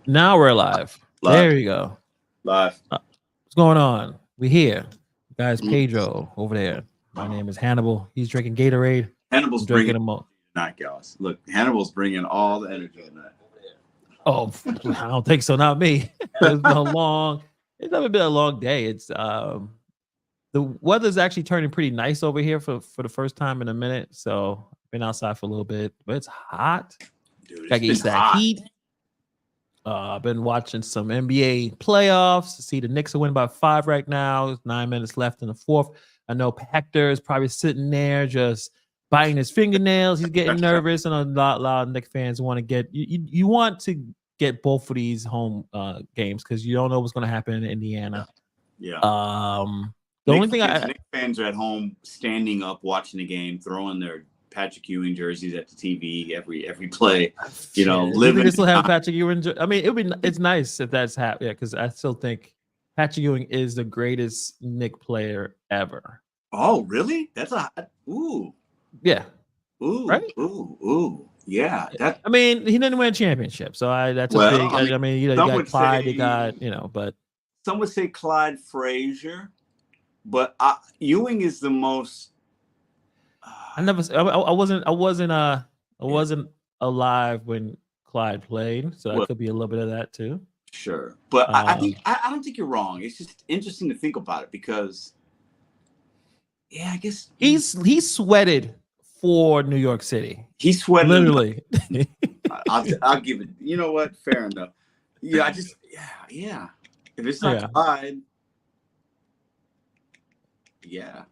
Now we're live. Live, There you go. live. What's going on? We here. Guys, Mm. Pedro over there. My name is Hannibal. He's drinking Gatorade. Hannibal's I'm bringing drinking a mo. tonight, guys. Look, Hannibal's bringing all the energy Oh, I don't think so. Not me. It's been a tonight. long. It's never been a long day. It's the weather's actually turning pretty nice over here for the first time in a minute. So been outside for a little bit, but it's hot. Dude, Got it's to get been used to that hot. heat. I've been watching some NBA playoffs. See the Knicks are winning by 5 right now. There's 9 minutes left in the fourth. I know Hector is probably sitting there just biting his fingernails. He's getting nervous, and a lot of Knicks fans want to get you want to get both of these home games because you don't know what's going to happen in Yeah. Indiana. Yeah. The only thing Nick fans are at home standing up watching the game, throwing their Patrick Ewing jerseys at the TV every play. You know, do you think living. they still have Patrick Ewing? I mean, it's nice if that's happening because I still think Patrick Ewing is the greatest Knick player ever. Oh, really? That's a ooh, Yeah, ooh, right. ooh, ooh. Yeah, that. I mean, he didn't win a championship, so that's a Well, big. I mean, I mean, you some got would Clyde, you say got but some would say Clyde Frazier, but Ewing is the most. I never. I Yeah, wasn't alive when Clyde played, so that well, could be a little bit of that too. sure, but I Um, think I don't think you're wrong. It's just interesting to think about it because, yeah, I guess he sweated for New York City, he sweated enough. literally. I'll give it. You know what? Fair enough. Yeah, I just yeah. If it's not Yeah. Clyde, yeah,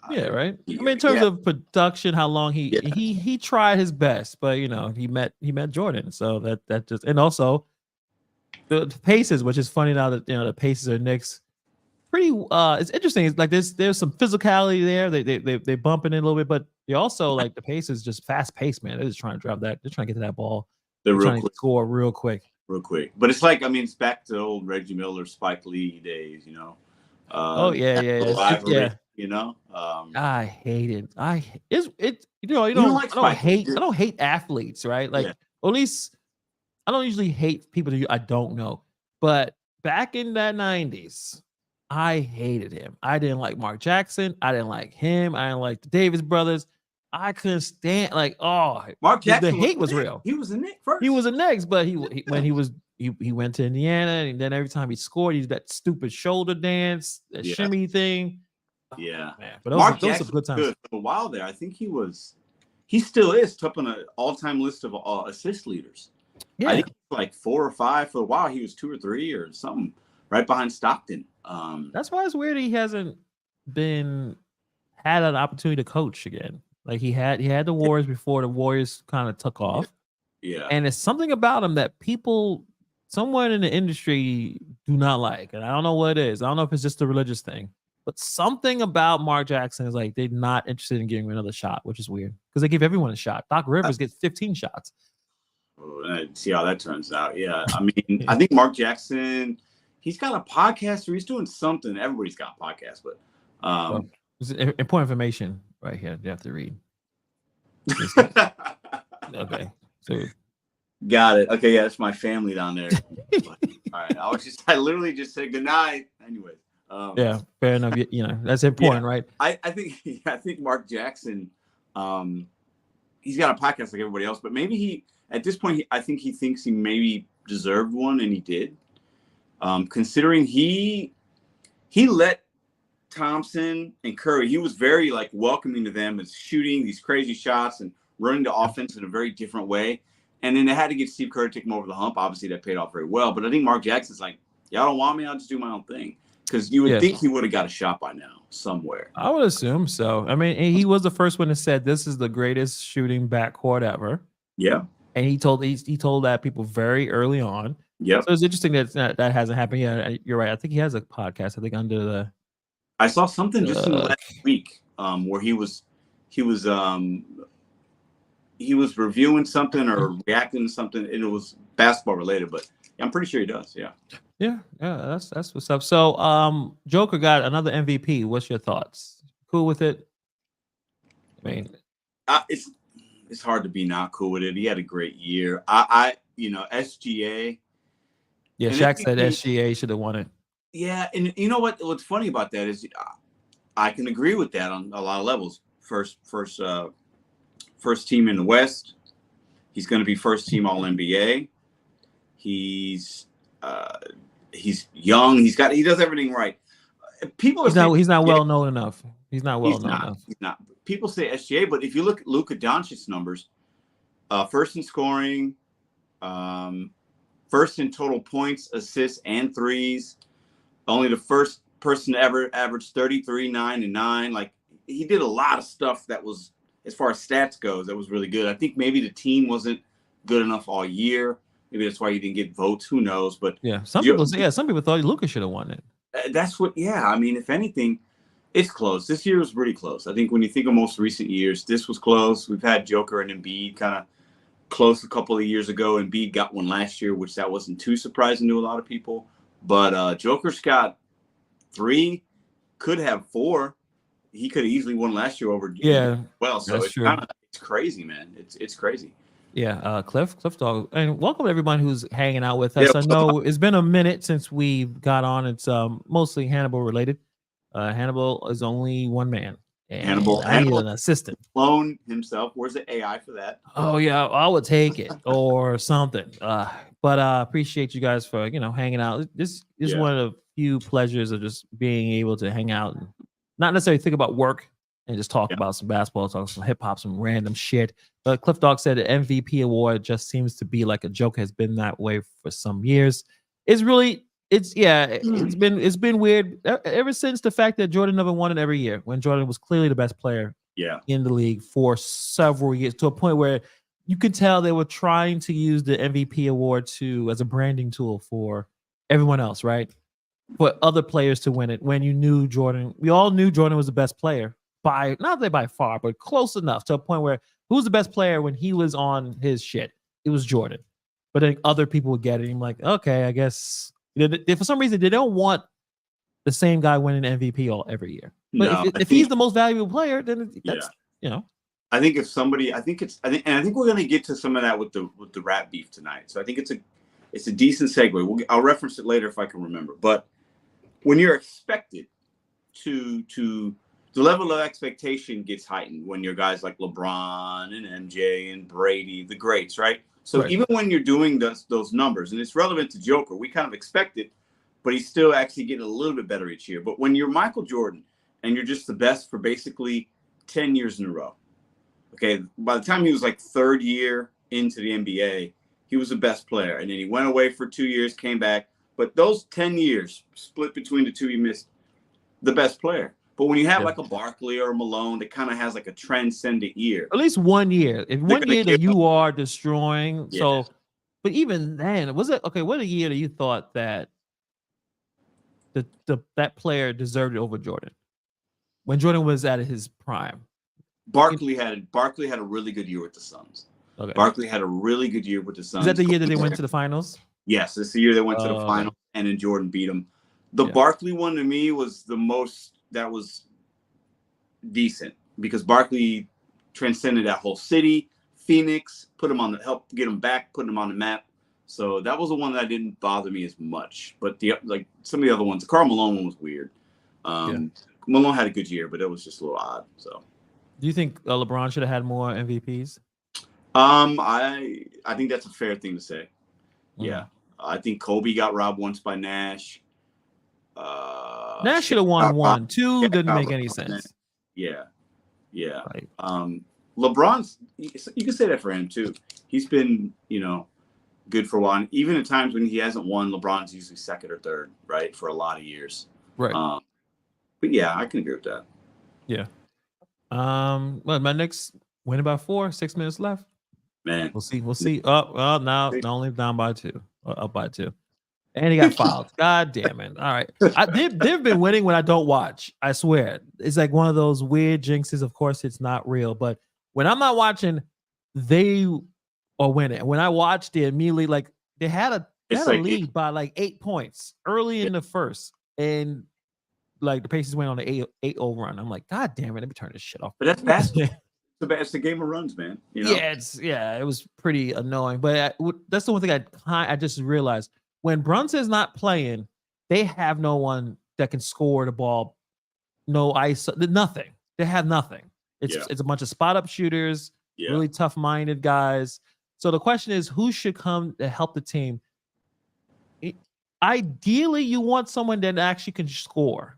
Yeah, right. I mean, in terms yeah, of production, how long yeah. he tried his best, but he met Jordan, so that just and also the Pacers, which is funny now that the Pacers are Knicks. Pretty, it's interesting. It's like there's some physicality there. They bumping in a little bit, but they also like the Pacers just fast paced, man. They're just trying to drop that. They're trying to get to that ball. The They're real trying to quick, score real quick. real quick. But it's like I mean, it's back to the old Reggie Miller, Spike Lee days. You know, Oh yeah, yeah, the yeah. rivalry. Yeah. You know, I hate it. It's it. you don't like I don't Spike Lee, hate. I don't hate athletes, right? yeah. Like, or at least I don't usually hate people that I don't know. But back in that 90s, I hated him. I didn't like Mark Jackson. I didn't like him. I didn't like the Davis brothers. I couldn't stand Mark the Jackson was hate a was Nick. real. He was a Nick He first. was a next, but when Yeah, he went to Indiana, and then every time he scored, he did that stupid shoulder dance, that yeah, shimmy thing. Oh, yeah. man, but Mark those are Jackson good was times. good for a while there. I think he was. He still is top on an all-time list of assist leaders. I Yeah, think like 4 or 5 for a while. He was 2 or 3 or something, right behind Stockton. that's why it's weird he hasn't been had an opportunity to coach again. Like he had the Warriors before the Warriors kind of took Yeah, off, yeah. and it's something about him that people somewhere in the industry do not like, and I don't know what it is. I don't know if it's just a religious thing, but something about Mark Jackson is like they're not interested in giving him another shot, which is weird because they give everyone a shot. Doc Rivers gets 15 shots. See how that turns out. Yeah, I mean, I think Mark Jackson, he's got a podcast or he's doing something. Everybody's got podcasts, but Well, it's important information right here. You have to read. This is okay. So got it. Okay, yeah, it's my family down there. All right, I literally just said good night. Anyways, yeah, fair enough. That's yeah, important, right? I think I think Mark Jackson, he's got a podcast like everybody else, but maybe he at this point I think he thinks he maybe deserved one, and he did. Considering he let Thompson and Curry, he was very like welcoming to them as shooting these crazy shots and running the offense in a very different way. And then they had to get Steve Kerr to take him over the hump. Obviously, that paid off very well. But I think Mark Jackson's like, y'all don't want me, I'll just do my own thing. Because you would Yes, think he would have got a shot by now somewhere. I would assume so. I mean, he was the first one that said this is the greatest shooting backcourt ever, Yeah. and he told that people very early on. Yep. So it's interesting that hasn't happened yet. You're right. I think he has a podcast. I think under the I saw something just in the uh, last week where he was he was reviewing something or reacting to something, and it was basketball related. But I'm pretty sure he does. Yeah. yeah. That's what's up. So Joker got another MVP. What's your thoughts? Cool with it? I mean, It's hard to be not cool with it. He had a great year. SGA. Yeah, And Shaq said MVP SGA should have won it. Yeah, and you know what? What's funny about that is I can agree with that on a lot of levels. First team in the West. He's going to be first team All NBA. He's young. He does everything right. People are saying He's not SGA, well known enough. He's not well known enough. He's not. People say SGA, but if you look at Luka Doncic's numbers, first in scoring, first in total points, assists, and threes. Only the first person to ever average 33, 9, and 9. Like, he did a lot of stuff that was, as far as stats goes, that was really good. I think maybe the team wasn't good enough all year. Maybe that's why he didn't get votes. Who knows? But yeah, some people thought Luka should have won it. That's what. Yeah, I mean, if anything, it's close. This year was pretty close. I think when you think of most recent years, this was close. We've had Joker and Embiid kind of close a couple of years ago. Embiid got one last year, which that wasn't too surprising to a lot of people. But Joker's got 3, could have 4. He could have easily won last year over. Yeah, well, so it's crazy, man. It's crazy. Yeah, Cliff Dog, and welcome everyone who's hanging out with us. I know it's been a minute since we got on. It's mostly Hannibal related. Hannibal is only one man. And Hannibal, I need an assistant. Clone himself. Where's the AI for that? Oh yeah, I would take it or something. But appreciate you guys for hanging out. This is one of the few pleasures of just being able to hang out and not necessarily think about work and just talk about some basketball, talk some hip hop, some random shit. But Cliff Dog said the MVP award just seems to be like a joke. Has been that way for some years. It's been weird ever since the fact that Jordan never won it every year when Jordan was clearly the best player in the league for several years, to a point where you could tell they were trying to use the MVP award as a branding tool for everyone else, right? For other players to win it when you knew Jordan. We all knew Jordan was the best player not by far, but close enough to a point where who's the best player when he was on his shit? It was Jordan. But then other people would get it. And I'm like, okay, I guess for some reason they don't want the same guy winning MVP every year. But if he's the most valuable player, then that's I think if somebody, I think we're gonna get to some of that with the rap beef tonight. So I think it's a decent segue. I'll reference it later if I can remember. But when you're expected to the level of expectation gets heightened when you're guys like LeBron and MJ and Brady, the greats, right? So even when you're doing those numbers, and it's relevant to Joker, we kind of expect it, but he's still actually getting a little bit better each year. But when you're Michael Jordan and you're just the best for basically 10 years in a row, okay, by the time he was like third year into the NBA, he was the best player. And then he went away for 2 years, came back. But those 10 years split between the two, he missed the best player. But when you have like a Barkley or a Malone that kind of has like a transcendent year. At least 1 year. If 1 year that you are destroying. Yeah. So, but even then, was it okay? What a year that you thought that that player deserved it over Jordan when Jordan was at his prime? Barkley had a really good year with the Suns. Okay. Barkley had a really good year with the Suns. Is that the year that they went to the finals? Yes, it's the year they went to the finals, and then Jordan beat them. The Barkley one to me was the most that was decent because Barkley transcended that whole city. Phoenix put him helped get him back, put him on the map. So that was the one that didn't bother me as much. But some of the other ones, the Karl Malone one was weird. Malone had a good year, but it was just a little odd. So, do you think LeBron should have had more MVPs? I think that's a fair thing to say. Mm-hmm. Yeah, I think Kobe got robbed once by Nash. Nash should have won one. Two didn't make any sense. Yeah. Right. LeBron's, you can say that for him too. He's been, good for a while. And even at times when he hasn't won, LeBron's usually second or third, right, for a lot of years. Right. But yeah, I can agree with that. Yeah. Well, my next win about 6 minutes left. Man, we'll see. Oh, now only down by 2, up by 2. And he got fouled. God damn it. All right. They've been winning when I don't watch. I swear. It's like one of those weird jinxes. Of course, it's not real. But when I'm not watching, they are winning. When I watched, they immediately, they had a lead by 8 points early in the first. And, the Pacers went on an 8-0 run. I'm like, God damn it. Let me turn this shit off. But that's basketball. It's the game of runs, man. Yeah, it was pretty annoying. But that's the one thing I just realized. when Brunson's not playing, they have no one that can score the ball. No ice, nothing. They have nothing. It's a bunch of spot up shooters, really tough minded guys. So the question is, who should come to help the team? Ideally, you want someone that actually can score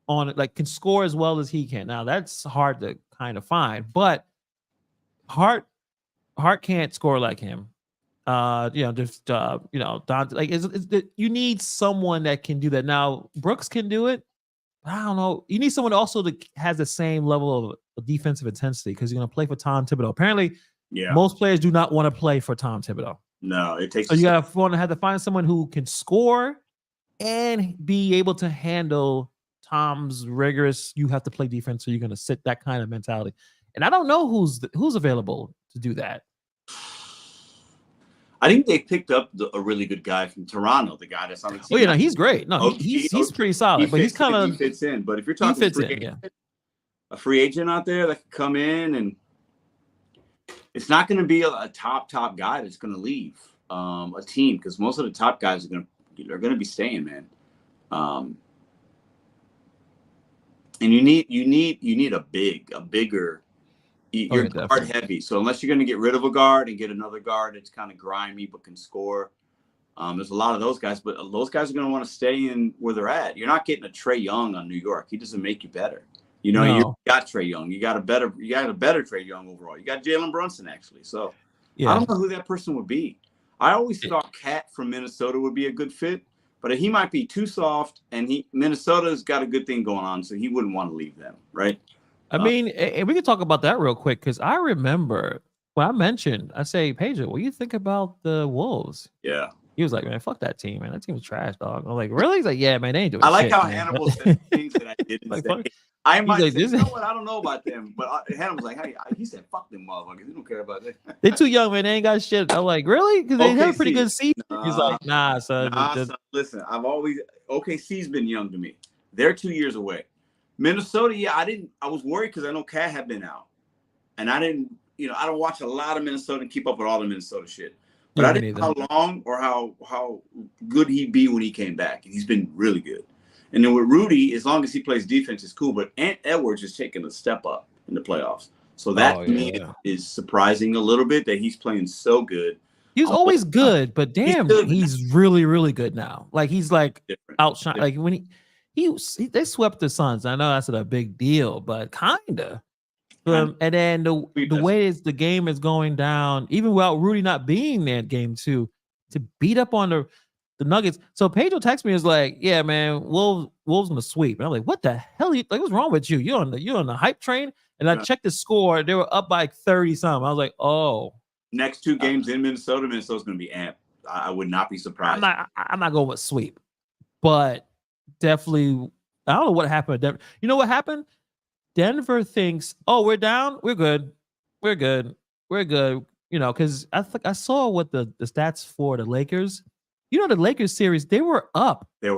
on it, like can score as well as he can. Now that's hard to kind of find, but Hart can't score like him. Dante, like you need someone that can do that. Now Brooks can do it. I don't know. You need someone also that has the same level of defensive intensity because you're going to play for Tom Thibodeau. Apparently, most players do not want to play for Tom Thibodeau. No, it takes. So you have to find someone who can score and be able to handle Tom's rigorous. You have to play defense, so you're going to sit that kind of mentality. And I don't know who's available to do that. I think they picked up a really good guy from Toronto, the guy that's on the team. Oh yeah, no, he's great. No, he's pretty solid, but he's kind of fits in. But if you're talking a free agent out there that can come in, and it's not going to be a top guy that's going to leave a team because most of the top guys are going to be staying, man. And you need a bigger. You're guard heavy, so unless you're going to get rid of a guard and get another guard that's kind of grimy but can score, there's a lot of those guys. But those guys are going to want to stay in where they're at. You're not getting a Trae Young on New York. He doesn't make you better. You got Trae Young. You got a better Trae Young overall. You got Jalen Brunson actually. So I don't know who that person would be. I always thought Cat from Minnesota would be a good fit, but he might be too soft. And Minnesota's got a good thing going on, so he wouldn't want to leave them, right? I mean, and we can talk about that real quick because I remember when I say, Pedro, what do you think about the Wolves? Yeah. He was like, man, fuck that team, man. That team was trash, dog. I'm like, really? He's like, yeah, man, they ain't doing I like shit, how man. Hannibal said things that I didn't like, say. I might like, say, you know what? I don't know about them. But Hannibal's like, hey, he said, fuck them motherfuckers. He don't care about that. They're too young, man. They ain't got shit. I'm like, really? Because they have a pretty good season. He's like, nah, son. Listen, OKC's been young to me. They're 2 years away. Minnesota, I was worried because I know Cat had been out. And I don't watch a lot of Minnesota and keep up with all the Minnesota shit. But I didn't know how long or how good he'd be when he came back. And he's been really good. And then with Rudy, as long as he plays defense, it's cool. But Ant Edwards is taking a step up in the playoffs. So that to me is surprising a little bit that he's playing so good. He was always good, but damn, he's really, really good now. Like he's like outshine. Like when they swept the Suns. I know that's a big deal, but kinda. And then the way the game is going down, even without Rudy not being there in game 2, to beat up on the Nuggets. So Pedro texts me is like, yeah, man, Wolves gonna sweep. And I'm like, what the hell? What's wrong with you? You're on the hype train. And I checked the score. They were up by 30 something. I was like, oh. Next 2 games in Minnesota's gonna be amped. I would not be surprised. I'm not going with sweep, but definitely. I don't know what happened. Denver. You know what happened? Denver thinks, oh, we're down. We're good. Because I saw what the stats for the Lakers. The Lakers series, they were up. They were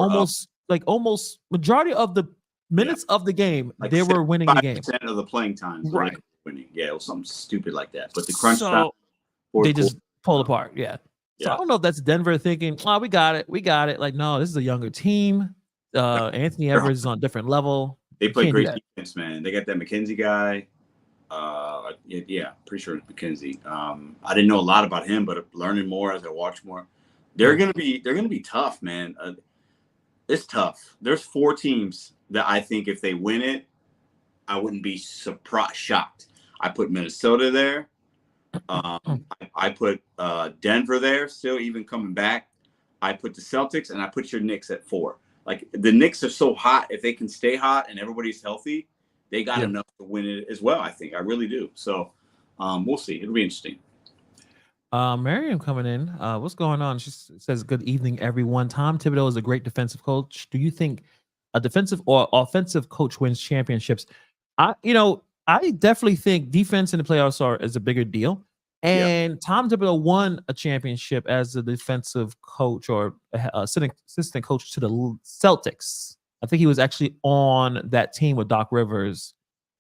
almost majority of the minutes of the game. Like they were winning the game. 5% of the playing time. Right. Winning. Yeah, it was something stupid like that. But the crunch time, they just pulled apart. Yeah. So I don't know if that's Denver thinking, oh, we got it. Like, no, this is a younger team. Anthony Edwards is on a different level. They play great defense, man. They got that McKenzie guy. Pretty sure it's McKenzie. I didn't know a lot about him, but learning more as I watch more. They're gonna be tough, man. It's tough. There's 4 teams that I think if they win it, I wouldn't be shocked. I put Minnesota there. I put Denver there, still even coming back. I put the Celtics and I put your Knicks at 4. Like the Knicks are so hot. If they can stay hot and everybody's healthy, they got enough to win it as well. I think I really do. So we'll see. It'll be interesting. Miriam coming in. What's going on? She says, good evening, everyone. Tom Thibodeau is a great defensive coach. Do you think a defensive or offensive coach wins championships? I definitely think defense in the playoffs is a bigger deal. And Tom Thibodeau won a championship as a defensive coach or assistant coach to the Celtics. I think he was actually on that team with Doc Rivers.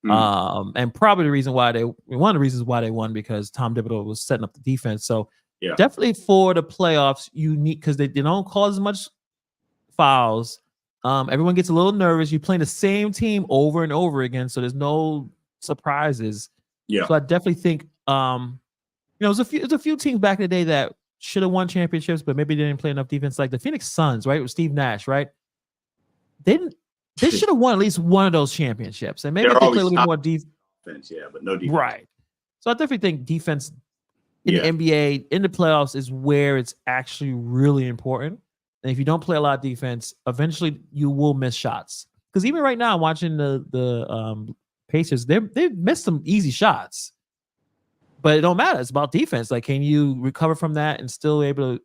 And probably one of the reasons why they won because Tom Thibodeau was setting up the defense. So Yeah. Definitely for the playoffs, you need because they don't cause as much fouls. Everyone gets a little nervous. You're playing the same team over and over again, so there's no surprises. Yeah. So I definitely think there's a few teams back in the day that should have won championships, but maybe they didn't play enough defense. Like the Phoenix Suns, right? With Steve Nash, right? They should have won at least one of those championships, and maybe if they play a little bit more defense, yeah, but no defense. Right. So I definitely think defense in the NBA in the playoffs is where it's actually really important. And if you don't play a lot of defense, eventually you will miss shots. Because even right now, watching the Pacers, they've missed some easy shots, but it don't matter. It's about defense. Like, can you recover from that and still able to,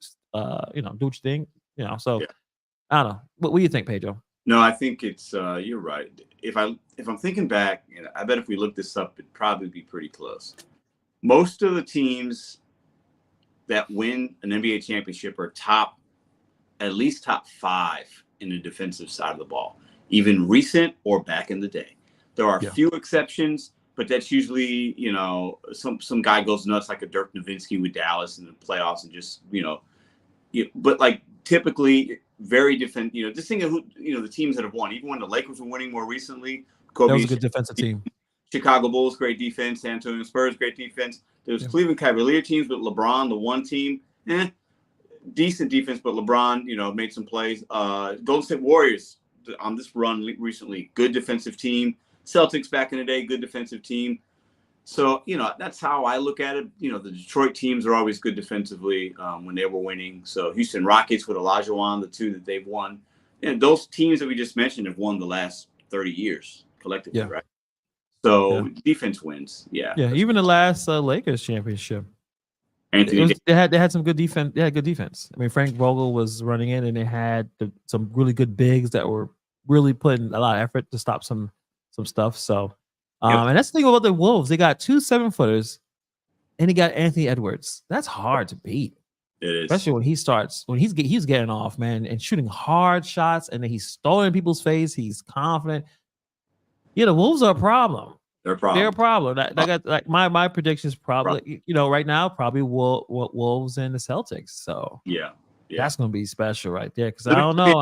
do what you think? So I don't know. What do you think, Pedro? No, I think it's you're right. If I'm thinking back, I bet if we look this up, it'd probably be pretty close. Most of the teams that win an NBA championship are at least top 5 in the defensive side of the ball, even recent or back in the day. There are a few exceptions, but that's usually, some guy goes nuts like a Dirk Nowitzki with Dallas in the playoffs and just, but like typically very different, just think of who, the teams that have won, even when the Lakers were winning more recently. Kobe, that was a good defensive team. Chicago Bulls, great defense. San Antonio Spurs, great defense. There was Cleveland Cavalier teams with LeBron, the one team, decent defense, but LeBron, made some plays. Golden State Warriors on this run recently, good defensive team. Celtics back in the day, good defensive team. So, that's how I look at it. The Detroit teams are always good defensively when they were winning. So Houston Rockets with Olajuwon, the 2 that they've won. And those teams that we just mentioned have won the last 30 years collectively, right? So defense wins. Yeah. Yeah. Even the last Lakers championship. They had some good defense. They had good defense. I mean, Frank Vogel was running in, and they had some really good bigs that were really putting a lot of effort to stop some stuff. So, and that's the thing about the Wolves. They got 2 7-footers, and they got Anthony Edwards. That's hard to beat. It is. Especially when he's getting off, man, and shooting hard shots, and then he's stolen people's face. He's confident. Yeah, the Wolves are a problem. They're a problem. Like my predictions probably, right now, probably Wolves and the Celtics. So that's gonna be special right there. Because I don't know.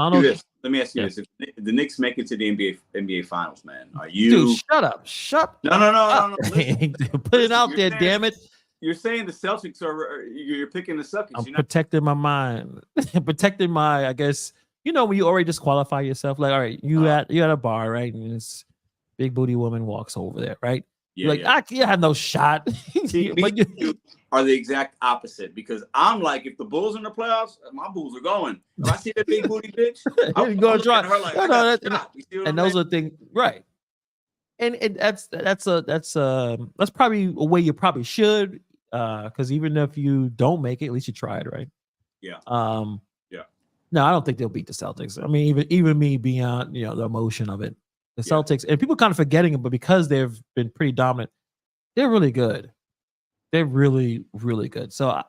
Let me ask you this: if the Knicks make it to the NBA Finals, man, are you? Dude, shut up! No. Listen, Put it out there, damn it! You're saying the Celtics you're picking the Celtics. I'm protecting my mind, protecting my. I guess when you already disqualify yourself. Like, all right, you at a bar, right? And it's big booty woman walks over there, right? Yeah, I have no shot. See, you are the exact opposite, because I'm like, if the Bulls in the playoffs, my Bulls are going. If I see that big booty bitch, I'm going to try. And those are things, right? And that's probably a way you probably should, because even if you don't make it, at least you tried, right? Yeah. No, I don't think they'll beat the Celtics. I mean, even me beyond the emotion of it. The Celtics, and people kind of forgetting it, but because they've been pretty dominant, they're really good. They're really, really good. So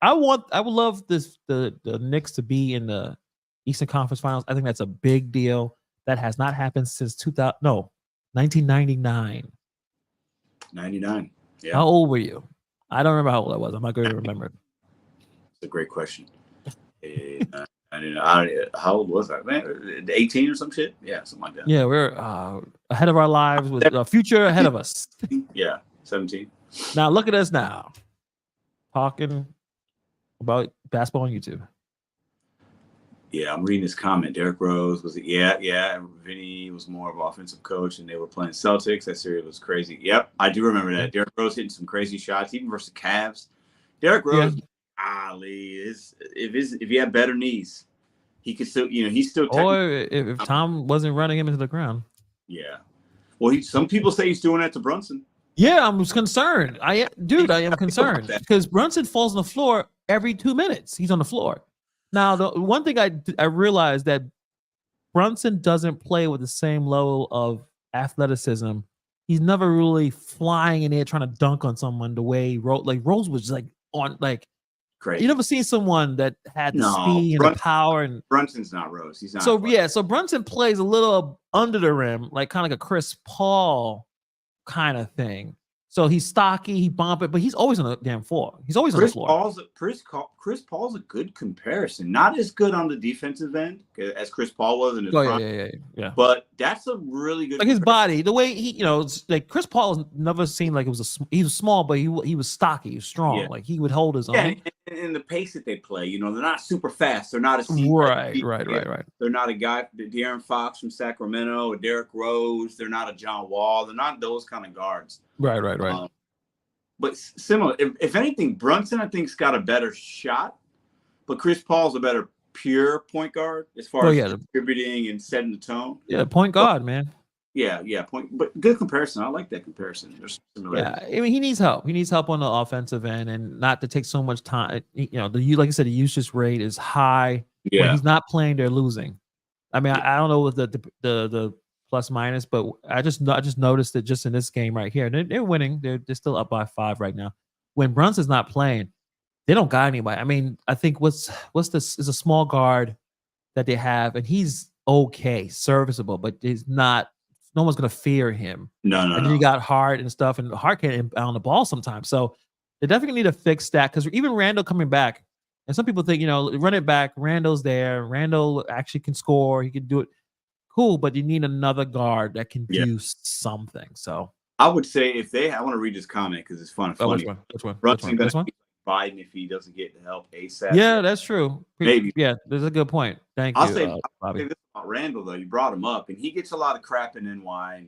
I would love the Knicks to be in the Eastern Conference Finals. I think that's a big deal. That has not happened since 1999. 99. Yeah. How old were you? I don't remember how old I was. I'm not going to remember. It's a great question. How old was I, man? 18 or some shit? Yeah, something like that. Yeah, we're ahead of our lives with the future ahead of us. Yeah, 17. Now look at us now, talking about basketball on YouTube. Yeah, I'm reading this comment. Derrick Rose was Vinny was more of an offensive coach, and they were playing Celtics. That series was crazy. Yep, I do remember that. Derrick Rose hitting some crazy shots, even versus Cavs. Derrick Rose. If he had better knees, he could still, he's still. Or if Tom wasn't running him into the ground. Yeah. Well, some people say he's doing that to Brunson. Yeah, I'm concerned. I am concerned because Brunson falls on the floor every 2 minutes. He's on the floor. Now, the one thing I realized that Brunson doesn't play with the same level of athleticism. He's never really flying in there trying to dunk on someone the way Rose was on crazy. You never seen someone that had the speed and the power, and Brunson's not Rose. He's not. So Brunson plays a little under the rim, kind of like a Chris Paul kind of thing. So he's stocky, he bump it, but he's always on the damn floor. He's always on the floor. Chris Paul's a good comparison. Not as good on the defensive end as Chris Paul was in his prime. Yeah. But that's a really good. Like his body, the way he, it's like Chris Paul never seemed like he was small, but he was stocky, he was strong. Yeah. Like he would hold his own. And the pace that they play, they're not super fast. They're not a right. They're not a guy, De'Aaron Fox from Sacramento or Derrick Rose. They're not a John Wall. They're not those kind of guards. Right. But similar. If anything, Brunson I think's got a better shot, but Chris Paul's a better pure point guard as far as distributing and setting the tone. Yeah, point guard, man. Yeah, point. But good comparison. I like that comparison. There's similarities. Yeah, I mean, he needs help. He needs help on the offensive end, and not to take so much time. Like I said, the usage rate is high. Yeah, when he's not playing, they're losing. I mean, I don't know what the plus minus, but I just noticed it just in this game right here. They're winning. They're still up by 5 right now. When Brunson's not playing, they don't got anybody. I mean, I think what's this is a small guard that they have, and he's okay, serviceable, but he's not. No one's gonna fear him. No. And then you got Hart and stuff, and Hart can't inbound the ball sometimes. So they definitely need to fix that, because even Randall coming back, and some people think run it back. Randall's there. Randall actually can score. He can do it. Cool, but you need another guard that can do something. So I would say I want to read this comment because it's funny. Which one? Brunson this one? Biden if he doesn't get help ASAP. Yeah, that's true. Maybe. Yeah, there's a good point. Thank you. I'll say Bobby. this about Randall though. You brought him up, and he gets a lot of crap in NY,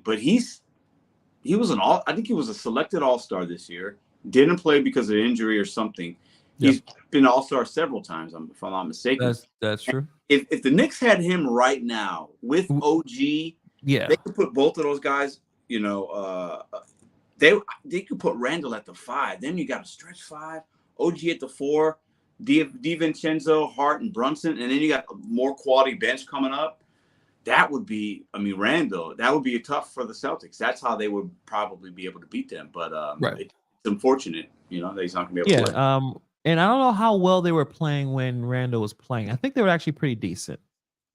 but he was I think he was a selected All-Star this year. Didn't play because of injury or something. He's been All-Star several times, if I'm not mistaken. That's true. If the Knicks had him right now with OG, they could put both of those guys. They could put Randall at the 5. Then you got a stretch 5, OG at the 4, DiVincenzo, Hart, and Brunson, and then you got a more quality bench coming up. That would be, Randall. That would be tough for the Celtics. That's how they would probably be able to beat them. But it's unfortunate, that he's not going to be able to play. And I don't know how well they were playing when Randall was playing. I think they were actually pretty decent.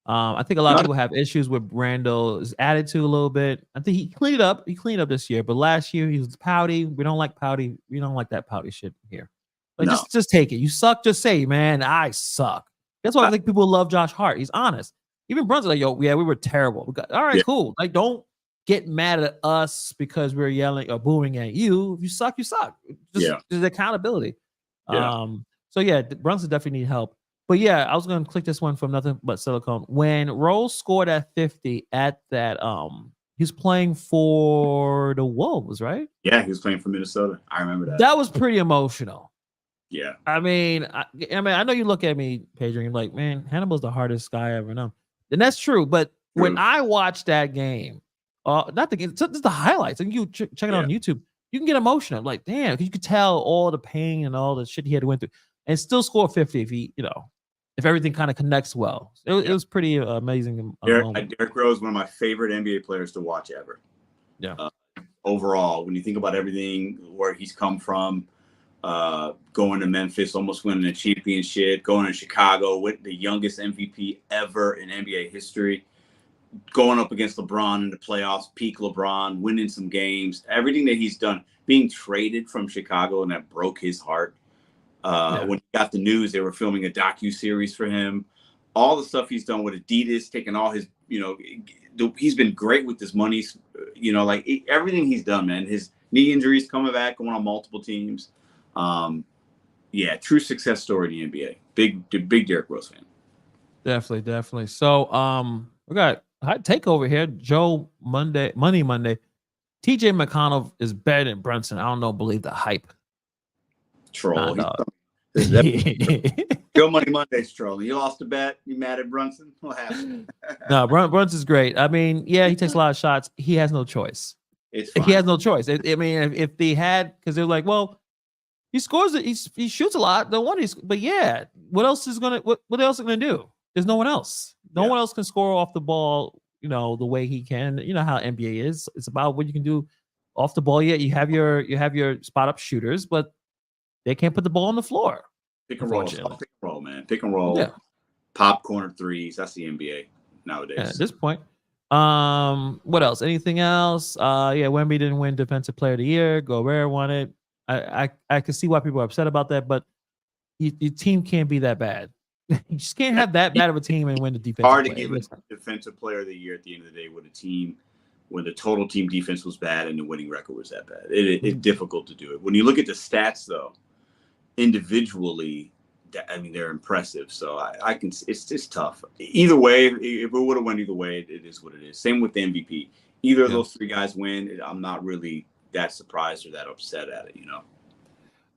I think a lot of people have issues with Randall's attitude a little bit. I think he cleaned it up. He cleaned up this year, but last year he was pouty. We don't like pouty. We don't like that pouty shit here. Like just take it. You suck. Just say, man, I suck. That's why I think people love Josh Hart. He's honest. Even Brunson, like, we were terrible. All right, cool. Like, don't get mad at us because we're yelling or booing at you. If you suck, you suck. Just accountability. Yeah. Brunson definitely need help. But I was going to click this one from Nothing But Silicone. When Rose scored at 50 at that, he's playing for the Wolves, right? Yeah, he was playing for Minnesota. I remember that. That was pretty emotional. Yeah. I mean, I know you look at me, Pedro, and you're like, man, Hannibal's the hardest guy I ever known. And that's true. But when I watched that game, not the game, just the highlights, and you check it out on YouTube, you can get emotional. Like, damn, you could tell all the pain and all the shit he had to went through, and still score 50 if he, if everything kind of connects well. It was pretty amazing. Derrick Rose, one of my favorite NBA players to watch ever. Yeah. Overall, when you think about everything, where he's come from, going to Memphis, almost winning a championship, going to Chicago with the youngest MVP ever in NBA history, going up against LeBron in the playoffs, peak LeBron, winning some games, everything that he's done, being traded from Chicago, and that broke his heart. When he got the news, they were filming a docu-series for him. All the stuff he's done with Adidas, taking all his, he's been great with his money. Everything he's done, man. His knee injuries coming back, going on multiple teams. True success story in the NBA. Big Derrick Rose fan. Definitely. So, we got hot takeover here. Joe Monday. TJ McConnell is better than Brunson. I don't know, believe the hype. Troll. Joe Monday's trolling. You lost a bet. You mad at Brunson? What happened? No, Brunson's great. I mean, he takes a lot of shots. He has no choice. He has no choice. If they had, because they're like, well, he scores it. He shoots a lot. No wonder. But what else is gonna? What else is gonna do? There's no one else. No one else can score off the ball. The way he can. You know how NBA is. It's about what you can do off the ball. Yeah, you have your spot up shooters, but they can't put the ball on the floor. Pick and roll, man. Pick and roll. Yeah. Pop corner threes. That's the NBA nowadays. At this point. What else? Anything else? Yeah, Wemby didn't win Defensive Player of the Year. Gobert won it. I can see why people are upset about that, but your team can't be that bad. You just can't have that bad of a team and win the Defensive Hard to Player. give a Defensive Player of the Year at the end of the day with a team when the total team defense was bad and the winning record was that bad. It's difficult to do it. When you look at the stats, though, individually, I mean, they're impressive. So I can. It's tough. Either way, if it would have went either way, it is what it is. Same with the MVP. Either of those three guys win, I'm not really that surprised or that upset at it. You know.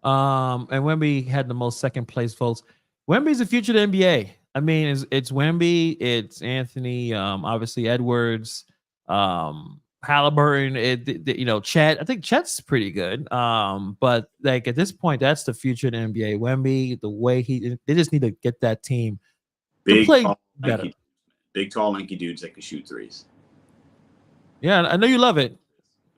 And Wemby had the most second place votes. Wemby's the future of the NBA. I mean, it's Wemby, it's Anthony, obviously Edwards, Halliburton, Chet. I think Chet's pretty good. But like at this point, that's the future of the NBA. Wemby, the way they just need to get that team to play better. Big, tall, lanky dudes that can shoot threes. Yeah, I know you love it.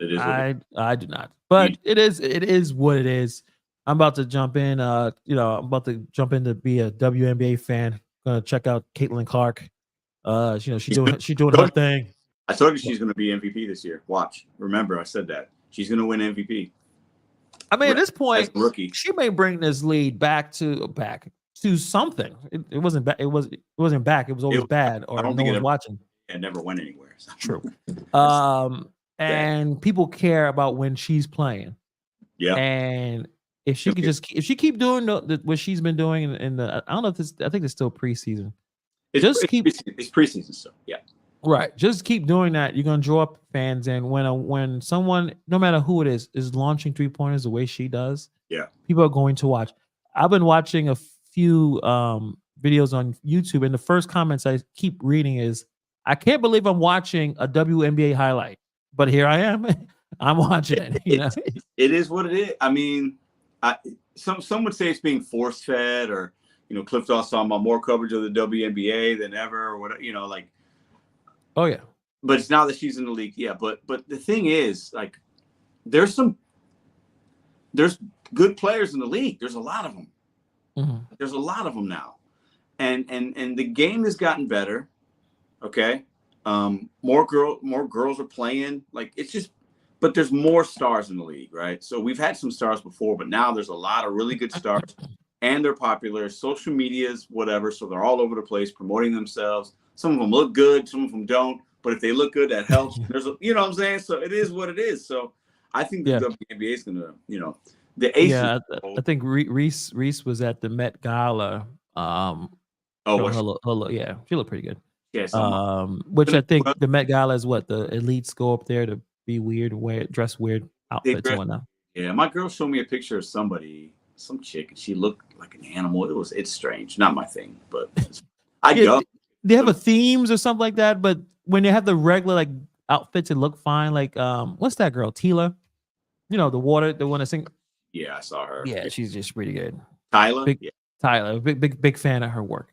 It is. I do not, but it is what it is. I'm about to jump in. I'm about to jump in to be a WNBA fan. Gonna check out Caitlin Clark. She's doing her thing. I told you she's gonna be MVP this year. Watch. Remember, I said that she's gonna win MVP. I mean, at this point, rookie, she may bring this lead back to something. It wasn't back. It wasn't back. It was always bad, or no one's watching. It never went anywhere. So. True. And people care about when she's playing. Yeah. And if she could if she keep doing what she's been doing in the, I don't know if I think it's still preseason. It's preseason still. Yeah. Right. Just keep doing that. You're gonna draw up fans, and when someone, no matter who it is launching 3-pointers the way she does, yeah, people are going to watch. I've been watching a few videos on YouTube, and the first comments I keep reading is, "I can't believe I'm watching a WNBA highlight, but here I am. I'm watching it." It is what it is. I mean, some would say it's being force fed, or Cliff Dawes talking about more coverage of the WNBA than ever, or whatever. Oh yeah. But it's now that she's in the league, yeah. But the thing is, like, there's good players in the league. There's a lot of them. Mm-hmm. There's a lot of them now, and the game has gotten better. Okay, more girls are playing. Like, it's just, but there's more stars in the league, right? So we've had some stars before, but now there's a lot of really good stars, and they're popular. Social medias, whatever, so they're all over the place promoting themselves. Some of them look good, some of them don't. But if they look good, that helps. There's what I'm saying? So it is what it is. So I think the WNBA is going to, the aces. Yeah, I think Reese was at the Met Gala. Yeah, she looked pretty good. Yeah. Which I think the Met Gala is what the elites go up there to be weird, dress weird outfits and whatnot. Yeah, my girl showed me a picture of some chick, and she looked like an animal. It's strange, not my thing, but go. They have a themes or something like that, but when they have the regular like outfits, it look fine. Like what's that girl, Tila? The one that sing. Yeah, I saw her. Yeah, she's just pretty good. Tyler, Tyler, big fan of her work.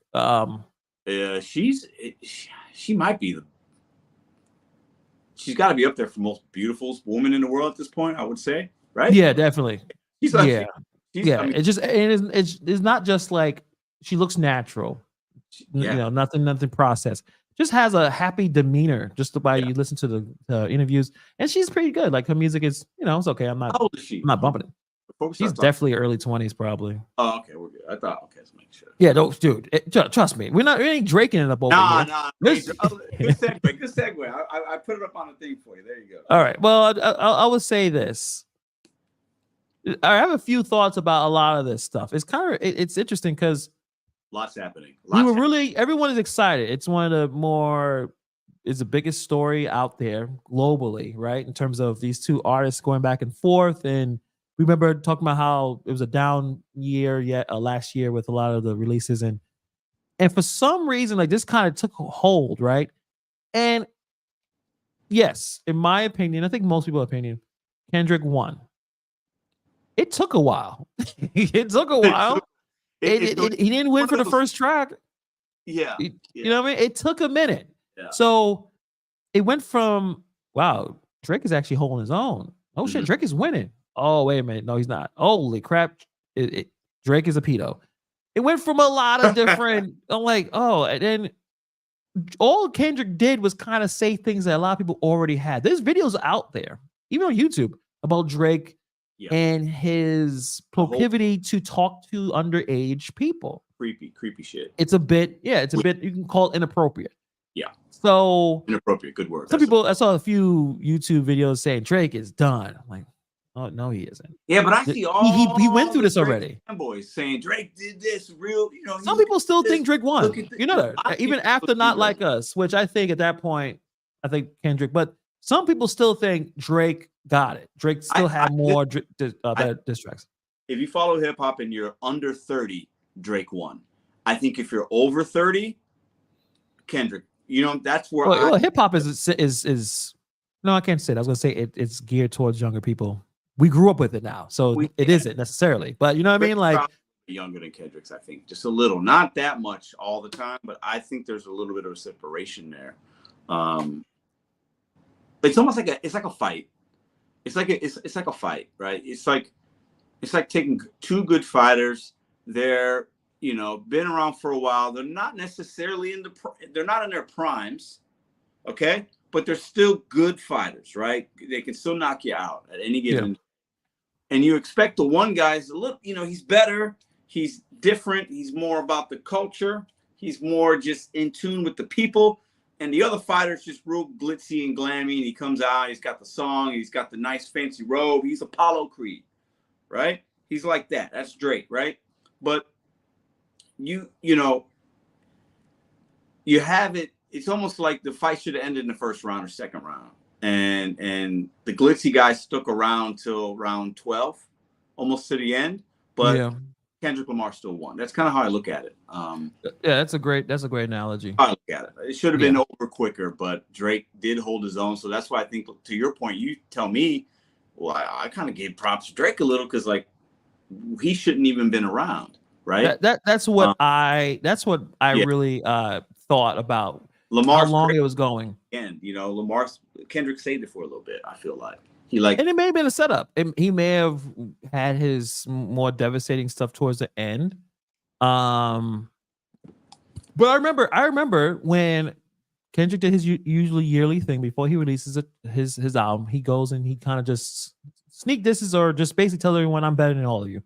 She might be she's got to be up there for most beautiful woman in the world at this point, I would say, right? Yeah, definitely. Yeah. It's not just like she looks natural. Yeah. Nothing processed. Just has a happy demeanor. Just by you listen to the interviews, and she's pretty good. Like, her music is, it's okay. I'm not. How old is she? I'm not bumping it. She's definitely early 20s, probably. Oh, okay, we're good. I thought, okay, let's make sure. Yeah, dude, trust me, we ain't draking it up over here. Nah. Good segue. I put it up on the thing for you. There you go. All right. Well, I would say this. I have a few thoughts about a lot of this stuff. It's it's interesting because. Lots happening. Everyone is excited. It's it's the biggest story out there globally, right? In terms of these two artists going back and forth. And we remember talking about how it was a down year last year with a lot of the releases. And for some reason, like, this kind of took a hold, right? And yes, in my opinion, I think most people's opinion, Kendrick won. It took a while. It took a while. He didn't win for the first track. Yeah. You know what I mean? It took a minute. Yeah. So it went from, wow, Drake is actually holding his own. Oh, shit, Drake is winning. Oh, wait a minute. No, he's not. Holy crap. Drake is a pedo. It went from a lot of different, I'm like, oh, and then all Kendrick did was kind of say things that a lot of people already had. There's videos out there, even on YouTube, about Drake and his proclivity to talk to underage people. Creepy shit. It's a bit, it's a bit, you can call it inappropriate. Yeah. So inappropriate, good word. Some people, I saw a few YouTube videos saying Drake is done. I'm like, oh no, he isn't. Yeah, but I see all he went through this already. Fanboys saying Drake did this real, Some people still think Drake won. You know that, even after Not Like Us, which I think at that point, I think Kendrick, but some people still think Drake got it. Drake still had more better diss tracks. If you follow hip hop and you're under 30, Drake won. I think if you're over 30, Kendrick. That's where well, hip hop is no, I can't say that. I was gonna say it's geared towards younger people. We grew up with it now, so it isn't necessarily. But you know what I mean? Like younger than Kendrick's, I think, just a little, not that much all the time, but I think there's a little bit of a separation there. It's almost like it's like a fight. It's like a fight, right? It's like taking two good fighters. They're been around for a while. They're not necessarily they're not in their primes, okay? But they're still good fighters, right? They can still knock you out at any given. And you expect the one guy's a little, he's better, he's different, he's more about the culture, he's more just in tune with the people. And the other fighter's just real glitzy and glammy, and he comes out, he's got the song, he's got the nice fancy robe, he's Apollo Creed, right? He's like that. That's Drake, right? But you have it. It's almost like the fight should have ended in the first round or second round, and the glitzy guy stuck around till round 12, almost to the end. But Kendrick Lamar still won. That's kind of how I look at it. That's a great analogy. I look at it. It should have been over quicker, but Drake did hold his own. So that's why I think, to your point, you tell me, well, I kind of gave props to Drake a little because like he shouldn't even been around. Right. That's what I really thought about Lamar, how long it was going. And Kendrick saved it for a little bit. I feel like and it may have been a setup. He may have had his more devastating stuff towards the end. But I remember when Kendrick did his usually yearly thing before he releases his album. He goes and he kind of just sneak disses or just basically tell everyone I'm better than all of you.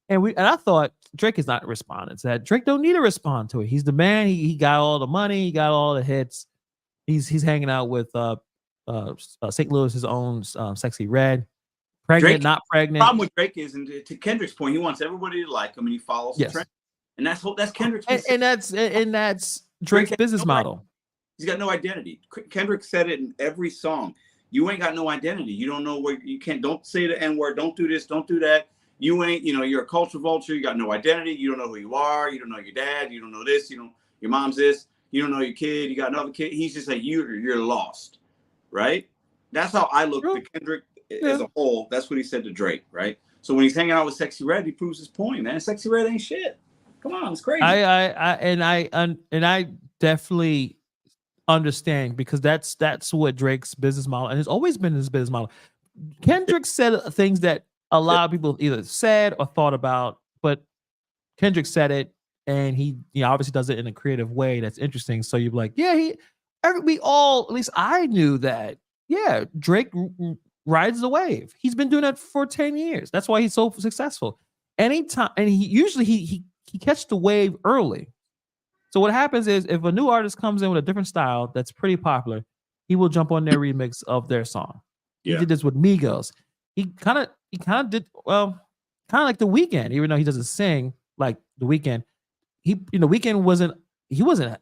And I thought Drake is not responding to that. Drake don't need to respond to it. He's the man. He got all the money. He got all the hits. He's hanging out with St. Louis's own Sexy Red. Pregnant, Drake, not pregnant. The problem with Drake is, and to Kendrick's point, he wants everybody to like him, and he follows the trend. And that's Kendrick's. And that's Drake's business model. He's got no identity. Kendrick said it in every song. You ain't got no identity. You don't know where you can't. Don't say the N-word. Don't do this. Don't do that. You ain't, you're a culture vulture. You got no identity. You don't know who you are. You don't know your dad. You don't know this. Your mom's this. You don't know your kid. You got another kid. He's just like, you're lost, right? That's how I look at Kendrick as a whole. That's what he said to Drake, right? So when he's hanging out with Sexy Red, he proves his point, man. Sexy Red ain't shit. Come on, it's crazy. I definitely understand because that's what Drake's business model, and it's always been his business model. Kendrick said things that a lot of people either said or thought about, but Kendrick said it, and he obviously does it in a creative way that's interesting. So you're like, we all, at least I knew that, Drake rides the wave. He's been doing that for 10 years. That's why he's so successful. Anytime, and he usually he catches the wave early. So what happens is if a new artist comes in with a different style that's pretty popular, he will jump on their remix of their song. He did this with Migos. He kind of did kind of like The Weeknd, even though he doesn't sing like The Weeknd. Weeknd wasn't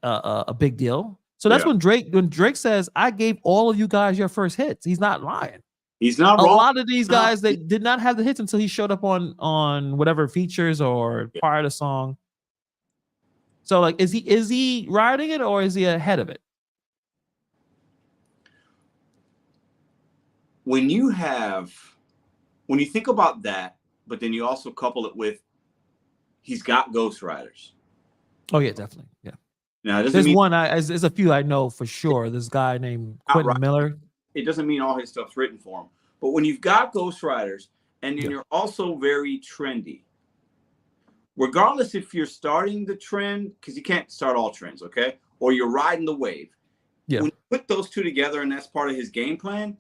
a big deal. So that's when Drake says, "I gave all of you guys your first hits." He's not lying. He's not wrong. A lot of these guys, they did not have the hits until he showed up on whatever features or part of the song. So like, is he riding it or is he ahead of it? When you think about that, but then you also couple it with he's got ghostwriters. Oh yeah, definitely. Yeah. Now there's a few I know for sure. This guy named Quentin Miller. It doesn't mean all his stuff's written for him. But when you've got ghostwriters and then you're also very trendy, regardless if you're starting the trend, because you can't start all trends, okay? Or you're riding the wave. Yeah. When you put those two together and that's part of his game plan,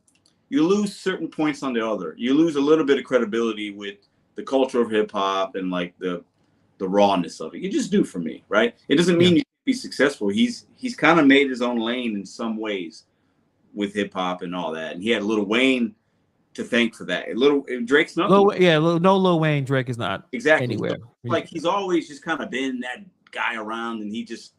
you lose certain points on the other. You lose a little bit of credibility with the culture of hip hop and like the rawness of it. You just do for me, right? It doesn't mean you can be successful. He's kind of made his own lane in some ways with hip hop and all that. And he had Lil Wayne to thank for that. Drake's nothing. No Lil Wayne. Drake is not anywhere. So, like he's always just kind of been that guy around, and he just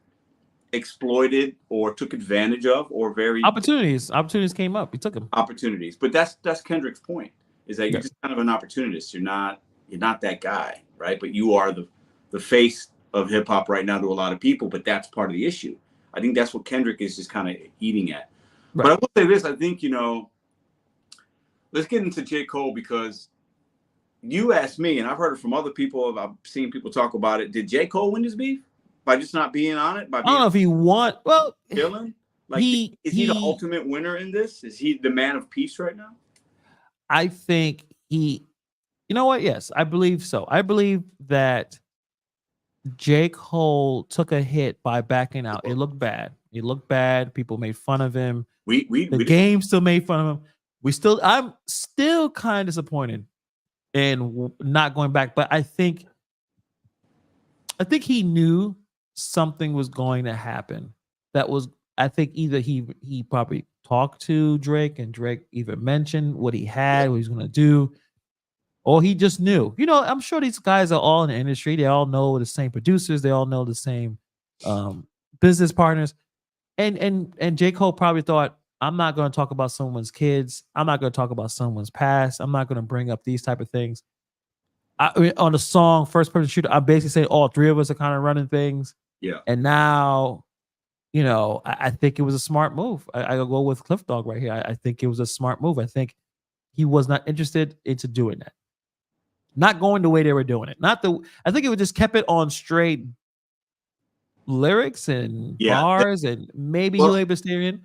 exploited or took advantage of or very opportunities came up. He took them. Opportunities. But that's Kendrick's point, is that you're just kind of an opportunist. You're not that guy, right? But you are the face of hip hop right now to a lot of people, but that's part of the issue. I think that's what Kendrick is just kind of eating at. Right. But I will say this, I think, let's get into J. Cole, because you asked me, and I've heard it from other people, I've seen people talk about it. Did J. Cole win this beef by just not being on it? I don't know if he won. Well, Dylan, like, is he the ultimate winner in this? Is he the man of peace right now? I think you know what? Yes, I believe so. I believe that J. Cole took a hit by backing out. It looked bad. People made fun of him. The game still made fun of him. I'm still kind of disappointed in not going back, but I think he knew something was going to happen. I think either he probably talked to Drake, and Drake either mentioned what he had, what he's going to do, or he just knew. I'm sure these guys are all in the industry. They all know the same producers. They all know the same business partners. And J. Cole probably thought, I'm not going to talk about someone's kids. I'm not going to talk about someone's past. I'm not going to bring up these type of things. On the song First Person Shooter, I basically say all three of us are kind of running things. Yeah. And now, I think it was a smart move. I go with Cliff Dog right here. I think it was a smart move. I think he was not interested into doing that. Not going the way they were doing it. I think it would just kept it on straight lyrics and bars, and maybe Helium Basterian.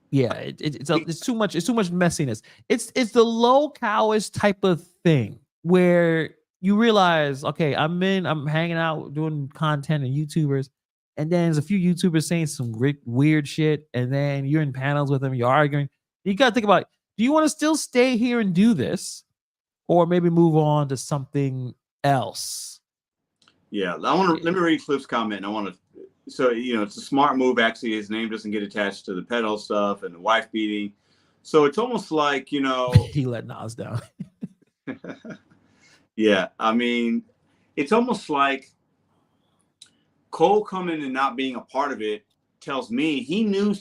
Yeah, it's too much. It's too much messiness. It's the low cowish type of thing where you realize, okay, I'm hanging out doing content and YouTubers, and then there's a few YouTubers saying some weird shit, and then you're in panels with them, you're arguing. You got to think about, do you want to still stay here and do this, or maybe move on to something else? Yeah, let me read Cliff's comment. So, it's a smart move. Actually, his name doesn't get attached to the pedo stuff and the wife beating. So it's almost like, he let Nas down. Yeah, I mean, it's almost like Cole coming and not being a part of it tells me he knew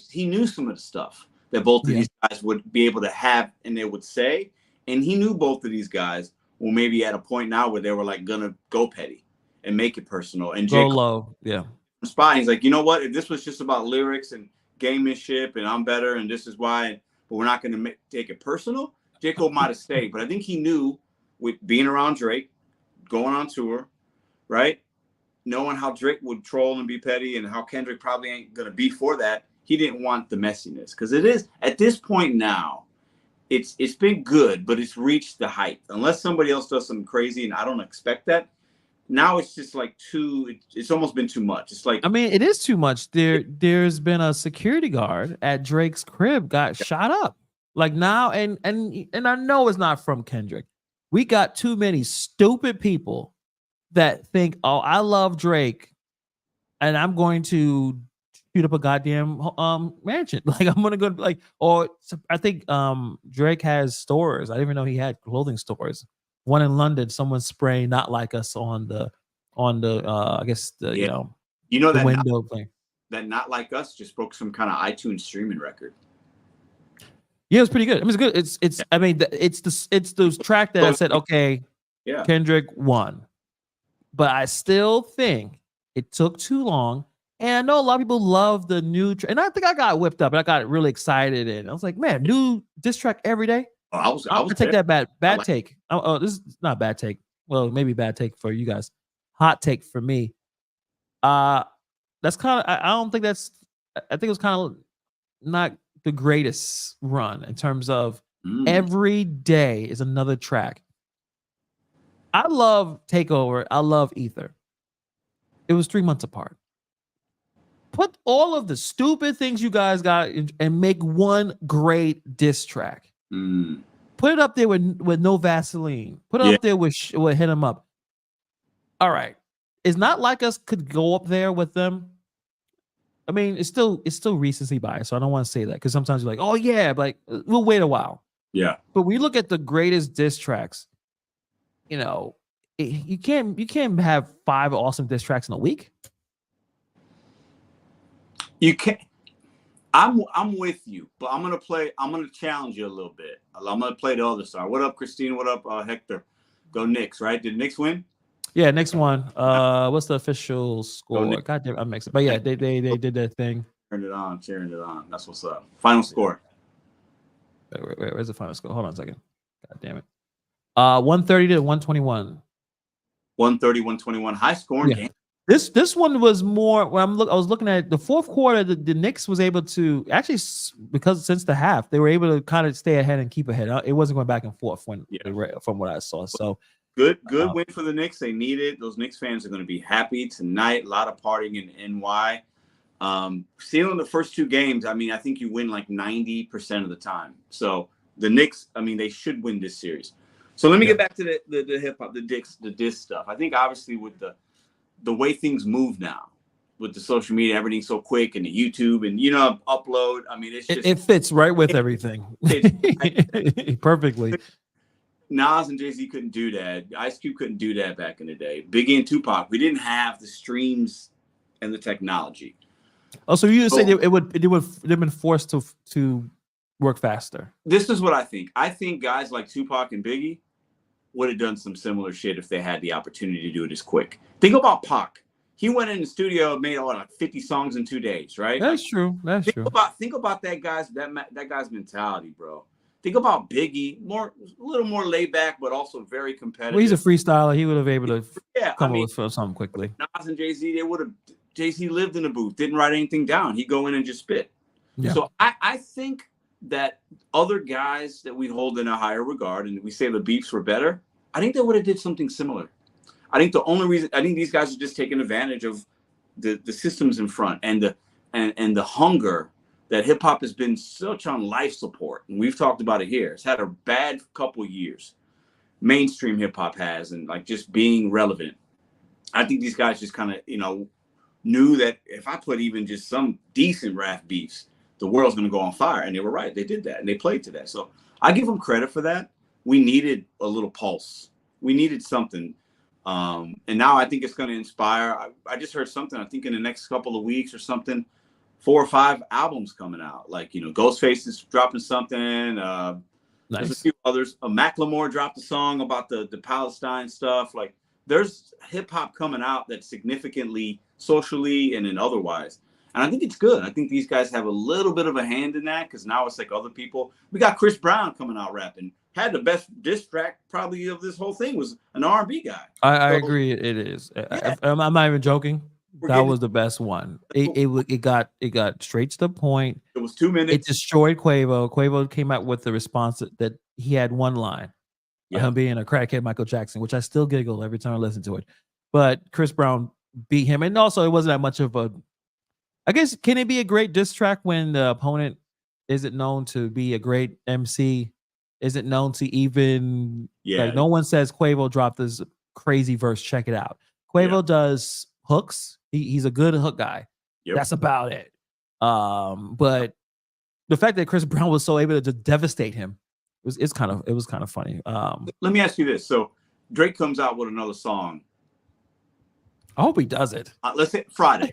some of the stuff that both of these guys would be able to have and they would say. And he knew both of these guys were maybe at a point now where they were like gonna go petty and make it personal. And go low. Yeah. Spot. He's like, you know what? If this was just about lyrics and gamemanship and I'm better and this is why, but we're not going to take it personal, J. Cole might have stayed. But I think he knew, with being around Drake, going on tour, right? Knowing how Drake would troll and be petty and how Kendrick probably ain't going to be for that, he didn't want the messiness. Because it is, at this point now, it's been good, but it's reached the height. Unless somebody else does something crazy, and I don't expect that. Now it's just like it's almost been too much. It's like, I mean, it is too much. There's been a security guard at Drake's crib got shot up. Like now, and I know it's not from Kendrick. We got too many stupid people that think, oh, I love Drake, and I'm going to shoot up a goddamn mansion. Like I'm gonna go or I think Drake has stores. I didn't even know he had clothing stores. One in London, someone spraying "Not Like Us" on the I guess the that window thing. That "Not Like Us" just broke some kind of iTunes streaming record. Yeah, it's pretty good. I mean, it's good. It's I mean, it's those track that I said, okay, Kendrick won, but I still think it took too long. And I know a lot of people love the new and I think I got whipped up and I got really excited, and I was like, man, new diss track every day. I was take that bad take. Oh, this is not bad take. Well, maybe bad take for you guys. Hot take for me. That's kind of. I don't think that's. I think it was kind of not the greatest run in terms of every day is another track. I love Takeover. I love Ether. It was 3 months apart. Put all of the stupid things you guys got and make one great diss track. Put it up there with No Vaseline. Put it up there with Hit 'Em Up. All right. It's not like us could go up there with them. I mean, it's still recency bias, so I don't want to say that because sometimes you're like, oh yeah, but like we'll wait a while. Yeah. But when you look at the greatest diss tracks, you know, you can't have 5 awesome diss tracks in a week. You can't. I'm with you, but I'm gonna challenge you a little bit. I'm gonna play the other side. What up, Christine? What up, Hector? Go Knicks, right? Did the Knicks win? Yeah, next one. What's the official score? God damn, I'm mixing. But yeah, they did their thing. Cheering it on. That's what's up. Final score. Wait, where's the final score? Hold on a second. God damn it. 130 to 121. 130, 121. High scoring game. This one was more. When I was looking at the fourth quarter, the Knicks was able to actually, because since the half, they were able to kind of stay ahead and keep ahead. It wasn't going back and forth from what I saw. So good win for the Knicks. They need it. Those Knicks fans are going to be happy tonight. A lot of partying in NY. Sealing the first 2 games, I mean, I think you win like 90% of the time. So the Knicks, I mean, they should win this series. So let me get back to the hip hop, the diss stuff. I think obviously with the way things move now, with the social media, everything's so quick, and the YouTube and upload. I mean, it's just it fits right with everything. Perfectly. Nas and Jay-Z couldn't do that. Ice Cube couldn't do that back in the day. Biggie and Tupac, we didn't have the streams and the technology. Oh, so you say they've been forced to work faster. This is what I think. I think guys like Tupac and Biggie would have done some similar shit if they had the opportunity to do it as quick. Think about Pac. He went in the studio and made like 50 songs in 2 days, right? That's true. Think about that guy's mentality, bro. Think about Biggie, a little more laid back, but also very competitive. Well, he's a freestyler. He would have able to come up with something quickly. Nas and Jay-Z, Jay-Z lived in the booth, didn't write anything down. He'd go in and just spit. Yeah. So I think that other guys that we hold in a higher regard, and we say the beefs were better, I think they would have did something similar. I think these guys are just taking advantage of the systems in front and the hunger that hip hop has been such on life support. And we've talked about it here. It's had a bad couple years. Mainstream hip hop has, and like just being relevant. I think these guys just kind of, knew that if I put even just some decent rap beefs, the world's going to go on fire. And they were right. They did that and they played to that. So I give them credit for that. We needed a little pulse. We needed something. And now I think it's going to inspire. I just heard something, I think in the next couple of weeks or something, 4 or 5 albums coming out. Like, Ghostface is dropping something. Nice. There's a few others. Macklemore dropped a song about the Palestine stuff. Like, there's hip hop coming out that's significantly socially and in otherwise. And I think it's good. I think these guys have a little bit of a hand in that because now it's like other people. We got Chris Brown coming out rapping. Had the best diss track probably of this whole thing, was an R&B guy. I agree. It is. Yeah. I'm not even joking. That was the best one. It got straight to the point. It was 2 minutes. It destroyed Quavo. Quavo came out with the response that he had one line. Him being a crackhead Michael Jackson, which I still giggle every time I listen to it. But Chris Brown beat him. And also it wasn't that much of a, I guess, can it be a great diss track when the opponent isn't known to be a great MC? Isn't known to even, like, no one says Quavo dropped this crazy verse. Check it out. Quavo does hooks. He's a good hook guy. Yep. That's about it. But the fact that Chris Brown was so able to just devastate him, it was kind of funny. Let me ask you this. So Drake comes out with another song. I hope he does it. Let's say Friday.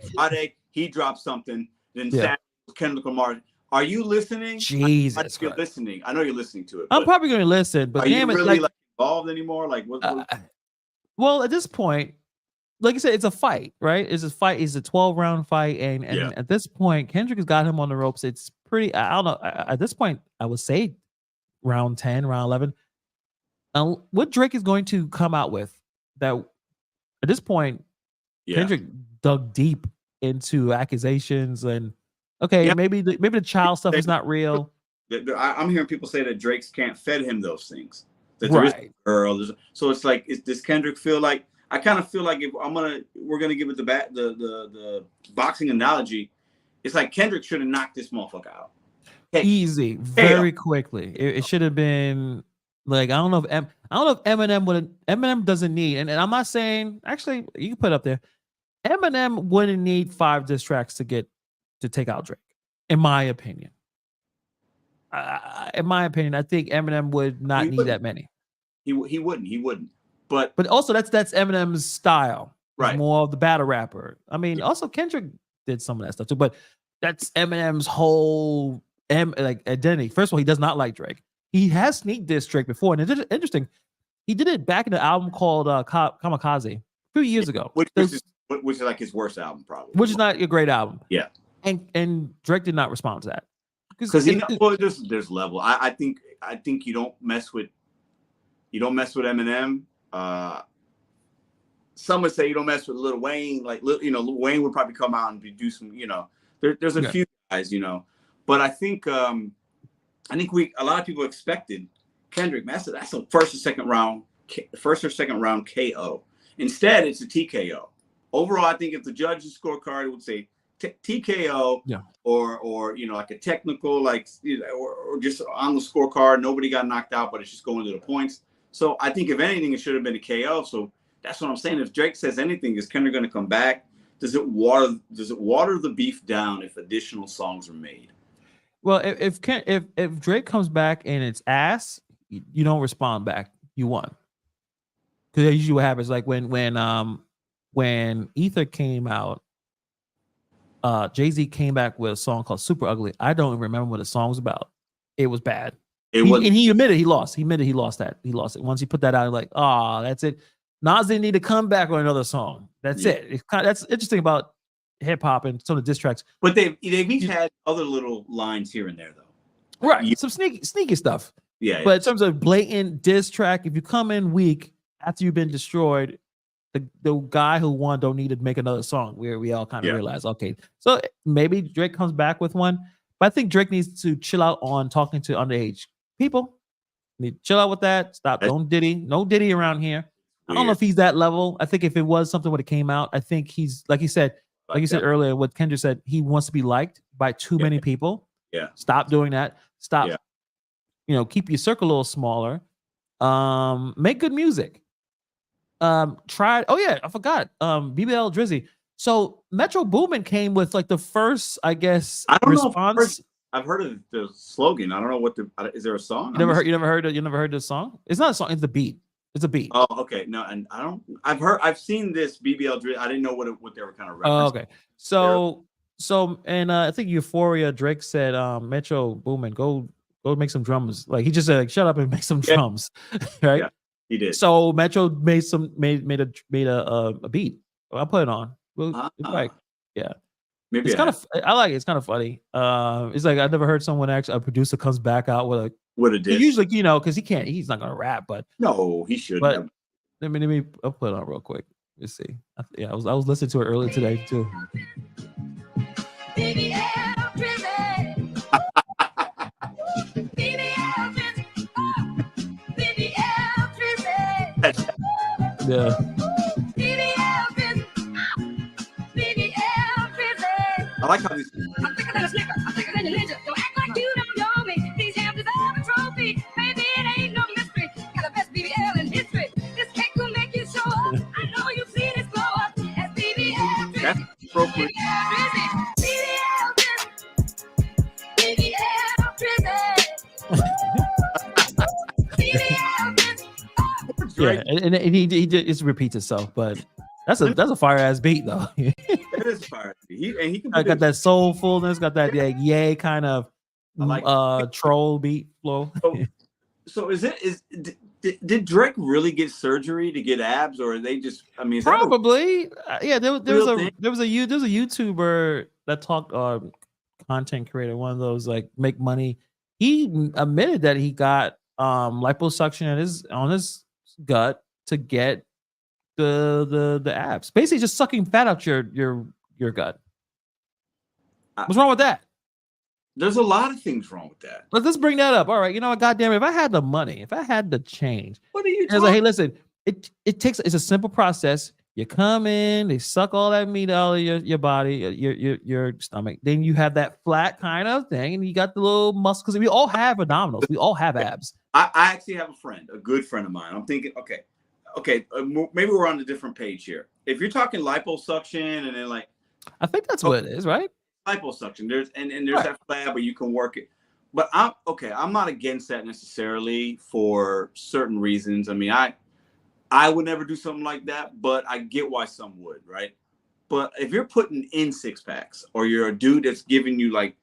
He drops something. Then Saturday, Kendrick Lamar. Are you listening? Jesus, you're listening. I know you're listening to it. I'm probably going to listen, but are you really like involved anymore? Like, what? Well, at this point, like I said, it's a fight, right? It's a fight. It's a 12-round fight, and at this point, Kendrick has got him on the ropes. It's pretty. I don't know. At this point, I would say round 10, round 11. What Drake is going to come out with? That at this point, Kendrick dug deep into accusations and. Okay, maybe the child stuff is not real. I'm hearing people say that Drake's can't fed him those things. that there is Right. a girl. So it's like, does Kendrick feel like? I kind of feel like if we're gonna give it the boxing analogy. It's like Kendrick should have knocked this motherfucker out. Easy, very quickly. It should have been like I don't know if Eminem would. Eminem doesn't need, and I'm not saying actually you can put it up there. Eminem wouldn't need 5 diss tracks to take out Drake, in my opinion. In my opinion, I think Eminem would not need that many. He wouldn't. But also that's Eminem's style. He's right. more of the battle rapper. I mean, also Kendrick did some of that stuff too, but that's Eminem's whole like identity. First of all, he does not like Drake. He has sneak diss Drake before, and it's interesting. He did it back in the album called Kamikaze a few years ago, which is like his worst album, probably. Which is not a great album. Yeah, and Drake did not respond to that because there's level. I think you don't mess with Eminem. Some would say you don't mess with Lil Wayne. Like Lil Wayne would probably come out and do some. There's a few guys. But I think a lot of people expected Kendrick. That's a first or second round KO. Instead, it's a TKO. Overall, I think if the judge's scorecard would say TKO, or like a technical, like or just on the scorecard, nobody got knocked out, but it's just going to the points. So I think if anything, it should have been a KO. So that's what I'm saying. If Drake says anything, is Kendrick going to come back? Does it water the beef down if additional songs are made? Well, if Drake comes back and it's ass, you don't respond back. You won. Because usually what happens, like when Ether came out, Jay-Z came back with a song called Super Ugly. I don't remember what the song was about. It was bad. And he admitted he lost. He admitted he lost that. He lost it. Once he put that out, like, that's it. Nas didn't need to come back with another song. That's it. That's interesting about hip hop and some of the diss tracks. But they've each had other little lines here and there, though. Right. Some sneaky stuff. Yeah. But in terms of blatant diss track, if you come in weak after you've been destroyed, the guy who won don't need to make another song, where we all kind of realize, okay, so maybe Drake comes back with one. But I think Drake needs to chill out on talking to underage people. Need to chill out with that. Stop. Don't Diddy. No Diddy around here. Weird. I don't know if he's that level. I think if it was something when it came out, I think he's like you said earlier, what Kendrick said, he wants to be liked by too many people. Yeah. Stop doing that. Stop. Keep your circle a little smaller. Make good music. I forgot. BBL Drizzy. So Metro Boomin came with like the first, I guess, response. I've heard of the slogan. I don't know what is there a song? You never heard the song? It's not a song, it's the beat. It's a beat. Oh, okay. No, and I've seen this BBL Drizzy. I didn't know what they were kind of referencing. Oh, okay. So I think Euphoria, Drake said, Metro Boomin, go make some drums. Like he just said, like, shut up and make some drums. Right? Yeah, he did. So Metro made a beat. I'll put it on. Maybe it's kind of, I like it. It's kind of funny. It's like I never heard someone a producer comes back out with a diss. Usually, because he's not gonna rap, but no, he should. But let me I'll put it on real quick. Let's see. I was listening to it earlier today too. Yeah. I like how these. I'm thicker than a snicker. I'm thicker than a ninja. Don't act like you don't know me. These hands deserve a trophy. Baby, it ain't no mystery. Got the best BBL in history. This cake will make you show up. I know you've seen it glow up. That's BBL. That's appropriate. Yeah, and he just repeats itself, but that's a fire ass beat though. That is fire. He can got that soulfulness, got that yay kind of troll beat flow. So did Drake really get surgery to get abs, or are they just? I mean, probably. There was a YouTuber that talked content creator, one of those like make money. He admitted that he got liposuction on his gut to get the abs. Basically, just sucking fat out your gut. What's wrong with that? There's a lot of things wrong with that. Let's bring that up. All right, you know what? Goddamn it! If I had the money, if I had the change, What are you it's like, talking? hey, listen, it's a simple process. You come in, they suck all that meat out of your body, your stomach. Then you have that flat kind of thing, and you got the little muscles. Because we all have abdominals. We all have abs. I actually have a good friend of mine. I'm thinking, okay, maybe we're on a different page here. If you're talking liposuction and then like, I think that's what it is, right? liposuction, there's there's Right. that flab where you can work it. But I'm not against that necessarily for certain reasons. I mean, I would never do something like that, but I get why some would, right? But if you're putting in 6-packs or you're a dude that's giving you like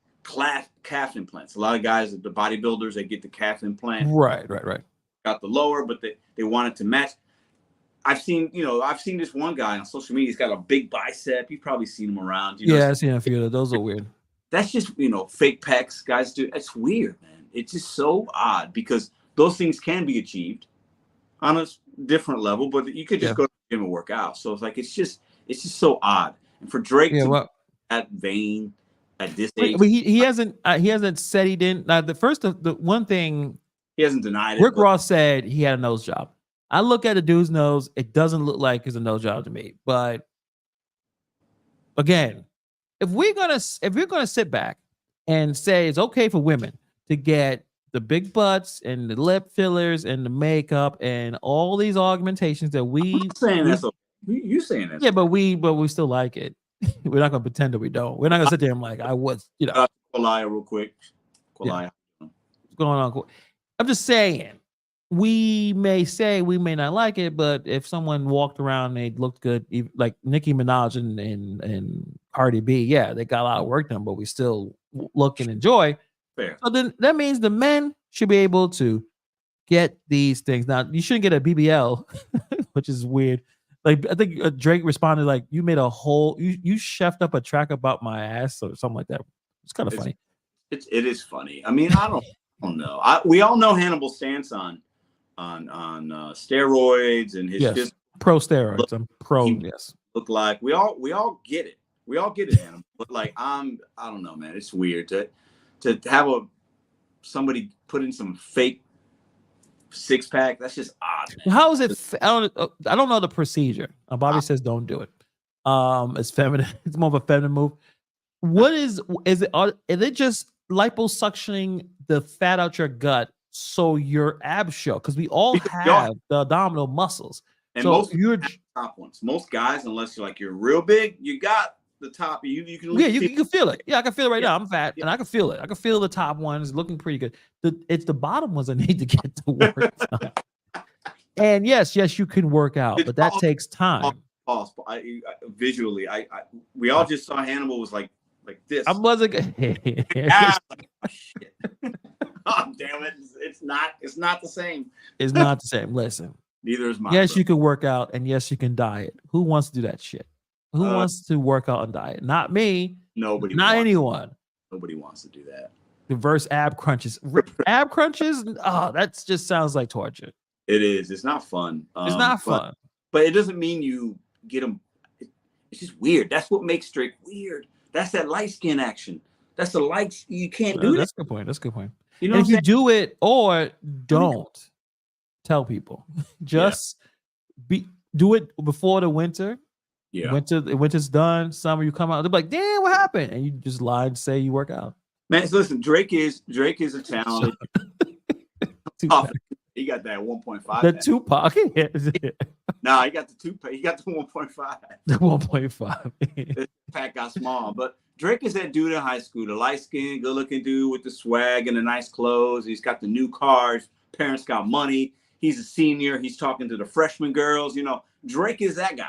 calf implants, a lot of guys, the bodybuilders, they get the calf implant, Right. got the lower, but they want it to match. I've seen this one guy on social media. He's got a big bicep. You've probably seen him around. Yeah, I've seen a few of those. Are weird. That's just, fake pecs guys do. It's weird, man. It's just so odd because those things can be achieved on a different level, but you could just go to the gym and work out. So it's like, it's just so odd. And for Drake to be that vain at this age, but he hasn't said he didn't. Now, the one thing he hasn't denied it. Rick Ross said he had a nose job. I look at the dude's nose; it doesn't look like it's a nose job to me. But again, if we're gonna sit back and say it's okay for women to get the big butts and the lip fillers and the makeup and all these augmentations that I'm saying that's okay. You saying that? Yeah, but we still like it. We're not gonna pretend that we don't. We're not gonna sit there and like I was, Kolaya real quick. Kolaya. What's going on? I'm just saying. We may say we may not like it, but if someone walked around and they looked good, like Nicki Minaj and Cardi B, yeah, they got a lot of work done, but we still look and enjoy. Fair. So then that means the men should be able to get these things. Now you shouldn't get a BBL, which is weird. Like I think Drake responded like, "You made a whole you chefed up a track about my ass or something like that." It's kind of funny. It is funny. I mean, I don't know. We all know Hannibal's stance on steroids and his pro steroids. I'm pro. Yes. Look like we all get it. We all get it, Hannibal. But like I don't know, man. It's weird to have somebody put in some fake 6-pack. That's just odd, man. How is it? I don't know the procedure. Bobby says don't do it. It's feminine. It's more of a feminine move. What is it? Are they just liposuctioning the fat out your gut so your abs show? Because we all have the abdominal muscles. And so you're top ones. Most guys, unless you're real big, you got the top. You can you can feel it. Yeah, I can feel it right now. I'm fat and I can feel it. I can feel the top ones looking pretty good. It's the bottom ones that need to get to work. And yes, you can work out, but that takes time. Visually, we all just saw Hannibal was like this. I wasn't. Shit. Oh damn it! It's not the same. It's not the same. Listen. Neither is mine. Yes, you can work out, and yes, you can diet. Who wants to do that shit? Who wants to work out and diet? Not me. Nobody. Not anyone. Nobody wants to do that. Reverse ab crunches. Ab crunches? Oh, that just sounds like torture. It is. It's not fun. It's not fun. But it doesn't mean you get them. It's just weird. That's what makes Drake weird. That's that light skin action. That's the lights. You can't do that. That's a good point. That's a good point. You know, if you do it or don't tell people, just do it before the winter. Yeah. Winter's done. Summer, you come out. They're like, "Damn, what happened?" And you just lie and say you work out. Man, so listen, Drake is a talented. He got that 1.5. The Tupac. No, he got the 2. He got the 1.5. The 1.5. The pack got small, but Drake is that dude in high school, the light-skinned, good-looking dude with the swag and the nice clothes. He's got the new cars. Parents got money. He's a senior. He's talking to the freshman girls. You know, Drake is that guy,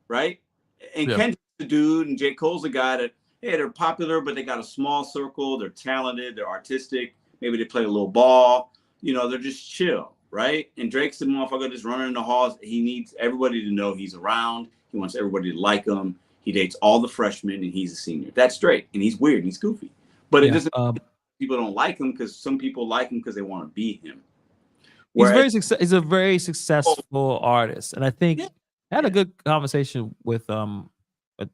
right? And Kendrick's the dude, and J. Cole's the guy that, hey, they're popular, but they got a small circle. They're talented. They're artistic. Maybe they play a little ball. You know, they're just chill, right? And Drake's the motherfucker just running in the halls. He needs everybody to know he's around. He wants everybody to like him. He dates all the freshmen, and he's a senior. That's Drake, and he's weird and he's goofy. But it doesn't. People don't like him because some people like him because they want to be him. He's a very successful artist, and I think I had a good conversation with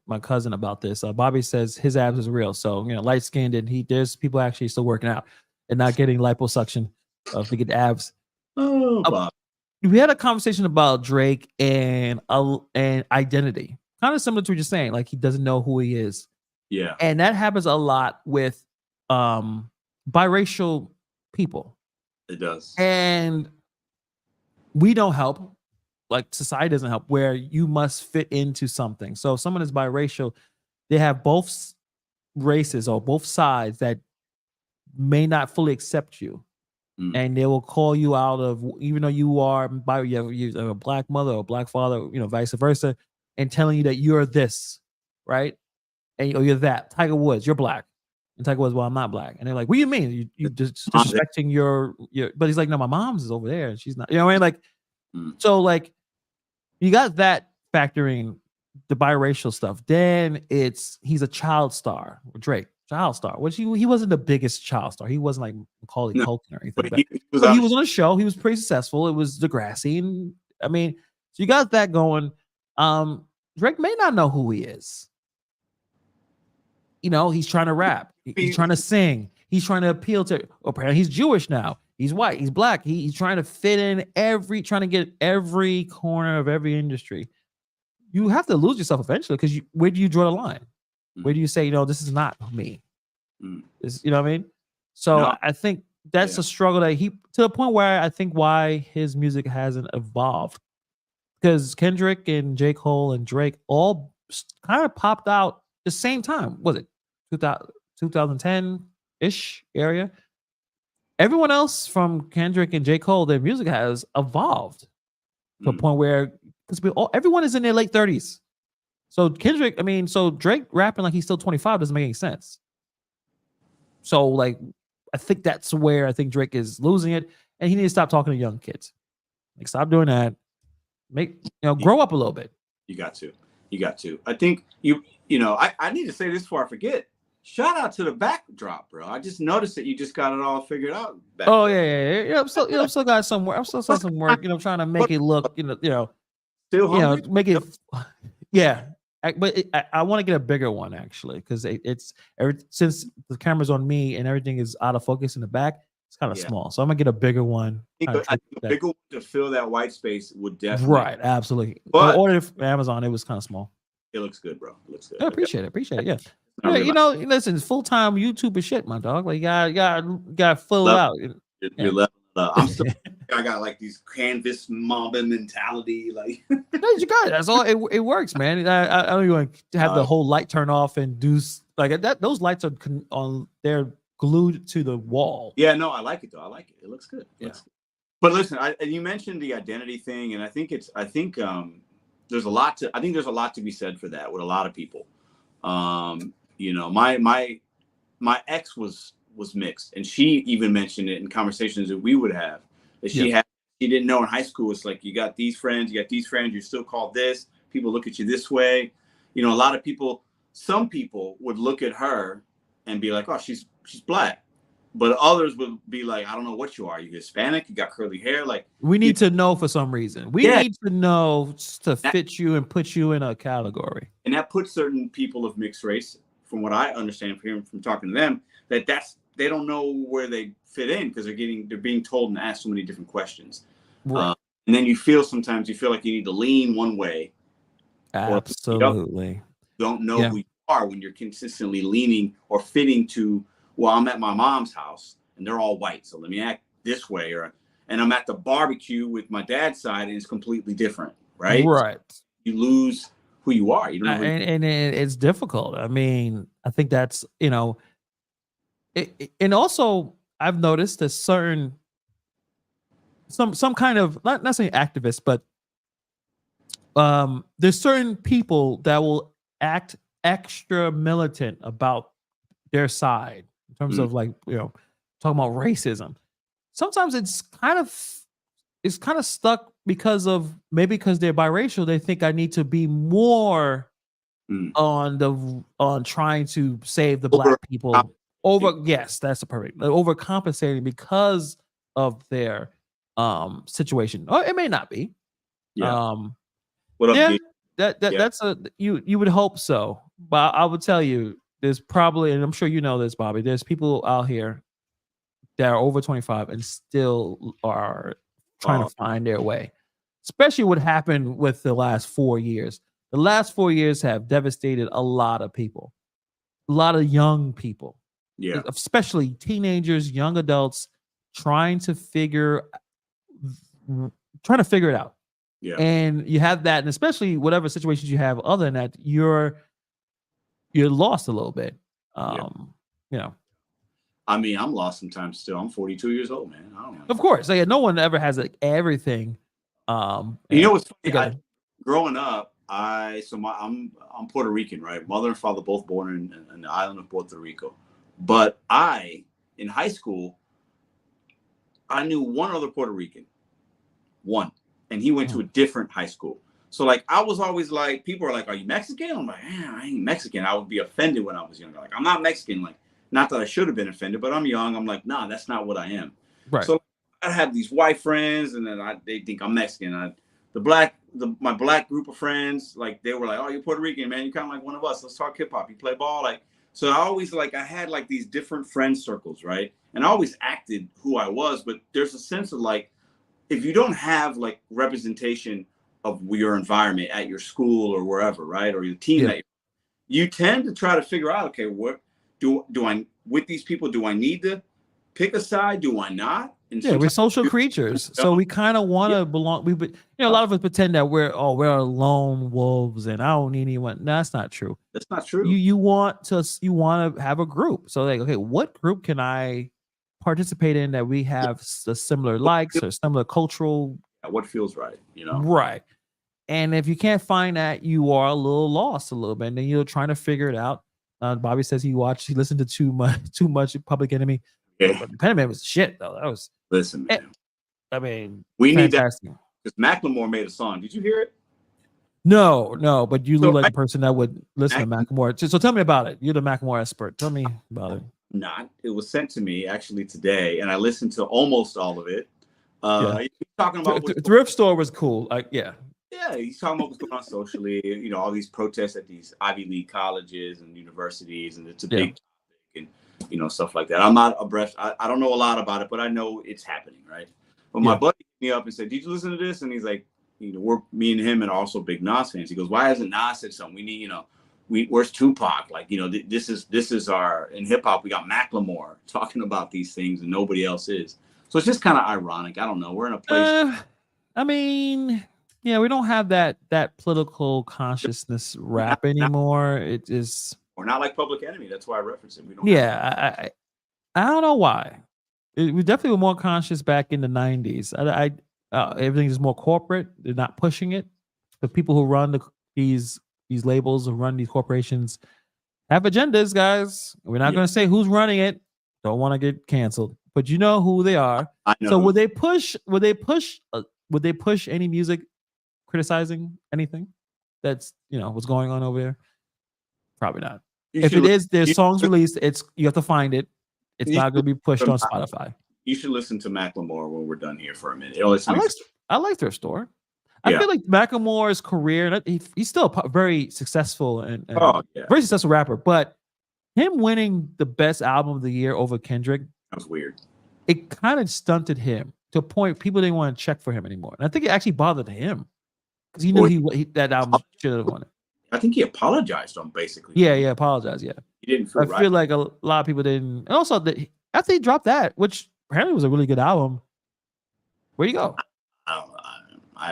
my cousin about this. Bobby says his abs is real. So, light skinned, and there's people actually still working out and not getting liposuction to get abs. Oh, Bob. We had a conversation about Drake and identity, kind of similar to what you're saying. Like, he doesn't know who he is. Yeah. And that happens a lot with biracial people. It does. And we don't help. Like, society doesn't help, where you must fit into something. So if someone is biracial, they have both races or both sides that may not fully accept you. And they will call you out of, even though you are you have a black mother or a black father, vice versa, and telling you that you're this, right? And you're that. Tiger Woods, you're black. And Tiger Woods, well, I'm not black. And they're like, what do you mean? You just disrespecting your, but he's like, no, my mom's is over there and she's not, you know what I mean? Like, so like, you got that factoring the biracial stuff. Then he's a child star, Drake. Child star, which he wasn't the biggest child star. He wasn't like Macaulay Culkin or anything. But he was on a show. He was pretty successful. It was Degrassi, and I mean, so you got that going. Drake may not know who he is. He's trying to rap. He's trying to sing. He's trying to appeal to. Apparently, he's Jewish now. He's white. He's black. He's trying to fit in trying to get every corner of every industry. You have to lose yourself eventually, because where do you draw the line? Where do you say, this is not me? You know what I mean? So no. I think that's a struggle that to the point where I think why his music hasn't evolved. Because Kendrick and J. Cole and Drake all kind of popped out the same time. Was it 2010-ish area? Everyone else from Kendrick and J. Cole, their music has evolved to a point where, because everyone is in their late 30s. So Drake rapping like he's still 25 doesn't make any sense. So like, I think that's where I think Drake is losing it, and he needs to stop talking to young kids. Like, stop doing that. Grow up a little bit. You got to. I think I need to say this before I forget. Shout out to the backdrop, bro. I just noticed that you just got it all figured out. Oh yeah. I'm still got some work. I'm still some work. Trying to make it look. Still hungry? Make it. Yeah. But I want to get a bigger one, actually, because since the camera's on me and everything is out of focus in the back, it's kind of small. So I'm gonna get a bigger one. I think a bigger one to fill that white space would definitely. Right, absolutely. But I ordered it from Amazon. It was kind of small. It looks good, bro. It looks good. I appreciate it. Yeah. Listen, full-time YouTube is shit, my dog. Like, you gotta fill it out. You're leveling up. I'm still. I got like these canvas mobbing mentality, like. No, you got it. That's all. It works, man. I don't even have the whole light turn off and do like that. Those lights are they're glued to the wall. Yeah, no, I like it though. I like it. It looks good. But listen, you mentioned the identity thing, and I think there's a lot to be said for that with a lot of people. My ex was mixed, and she even mentioned it in conversations that we would have. That she didn't know in high school. It's like, you got these friends, you're still called this. People look at you this way. A lot of people, some people would look at her and be like, oh, she's black. But others would be like, I don't know what you are. You Hispanic? You got curly hair? Like, we need to know for some reason. We need to know to fit you and put you in a category. And that puts certain people of mixed race, from what I understand from talking to them, they don't know where they fit in, because they're being told and asked so many different questions. Right. And then sometimes you feel like you need to lean one way. Absolutely. Don't know who you are when you're consistently leaning or fitting to, well, I'm at my mom's house and they're all white, so let me act this way, and I'm at the barbecue with my dad's side and it's completely different, right? Right. So you lose who you are. You don't know and it's difficult. I mean, I think that's, and also I've noticed that some kind of, not necessarily activists, but there's certain people that will act extra militant about their side in terms of, like, talking about racism. Sometimes it's kind of stuck because they're biracial. They think I need to be more on trying to save the black people yes, that's the perfect, overcompensating because of their situation. Or it may not be. What up, that's a you would hope so, but I would tell you there's probably, and I'm sure you know this, Bobby. There's people out here that are over 25 and still are trying to find their way. Especially what happened with the last 4 years. The last 4 years have devastated a lot of people, a lot of young people, especially teenagers, young adults, trying to figure it out. Yeah. And you have that, and especially whatever situations you have other than that, you're lost a little bit. You know. I mean, I'm lost sometimes still. I'm 42 years old, man. I don't know. Of course. Like, no one ever has like everything. You know what's funny? Growing up, I'm Puerto Rican, right? Mother and father both born in the island of Puerto Rico. But in high school, I knew one other Puerto Rican. One. And he went to a different high school. So like I was always like, people are like, "Are you Mexican?" I'm like, I ain't Mexican. I would be offended when I was younger. Like, I'm not Mexican. Like, not that I should have been offended, but I'm young. I'm like, nah, that's not what I am. Right. So I have these white friends, and then they think I'm Mexican. My black group of friends, like they were like, "Oh, you're Puerto Rican, man. You're kind of like one of us. Let's talk hip hop. You play ball." Like, so I always I had like these different friend circles, right? And I always acted who I was, but there's a sense of like, if you don't have like representation of your environment at your school or wherever, right, or your teammate, you tend to try to figure out, okay, what do I with these people? Do I need to pick a side? Do I not? And we're social creatures, so we kind of want to belong. A lot of us pretend that we're lone wolves, and I don't need anyone. No, that's not true. That's not true. You want to have a group. So like, okay, what group can I participate in that we have a similar likes or similar cultural? What feels right, Right. And if you can't find that, you are a little lost a little bit, and then you're trying to figure it out. Bobby says he listened to too much Public Enemy. Yeah. But Pen Man was shit though. That was listen, man. I mean, we fantastic. need that because Macklemore made a song. Did you hear it? No, but you look like a person that would listen to Macklemore. So tell me about it. You're the Macklemore expert. Tell me about it. It was sent to me actually today, and I listened to almost all of it. He's talking about Thrift Store was cool. Yeah, he's talking about what's going on socially. All these protests at these Ivy League colleges and universities, and it's a big topic, and stuff like that. I'm not abreast. I don't know a lot about it, but I know it's happening, right? But my buddy hit me up and said, "Did you listen to this?" And he's like, me and him and also big Nas fans. He goes, "Why hasn't Nas said something? We need, where's Tupac? Like, this is our, in hip hop, we got Macklemore talking about these things and nobody else is." So it's just kind of ironic. I don't know. We're in a place. I mean, we don't have that political consciousness rap anymore. It is. Or not like Public Enemy. That's why I reference it. We don't. I don't know why. We definitely were more conscious back in the 90s. Everything is more corporate. They're not pushing it. The people who run these labels, who run these corporations, have agendas, guys. We're not going to say who's running it. Don't want to get canceled, but you know who they are. I know. So would they push any music criticizing anything that's what's going on over there? Probably not. If it is, there's songs released. You have to find it. It's not going to be pushed on Spotify. You should listen to Macklemore when we're done here for a minute. I like Thrift Store. I feel like Macklemore's career, he's still a very successful and very successful rapper, but him winning the best album of the year over Kendrick, that was weird. It kind of stunted him to a point people didn't want to check for him anymore. And I think it actually bothered him because he knew that album should have won it. I think he apologized on basically. Yeah, apologized. Yeah, he didn't feel right. I feel like a lot of people didn't. And also, after he dropped that, which apparently was a really good album, where'd he go?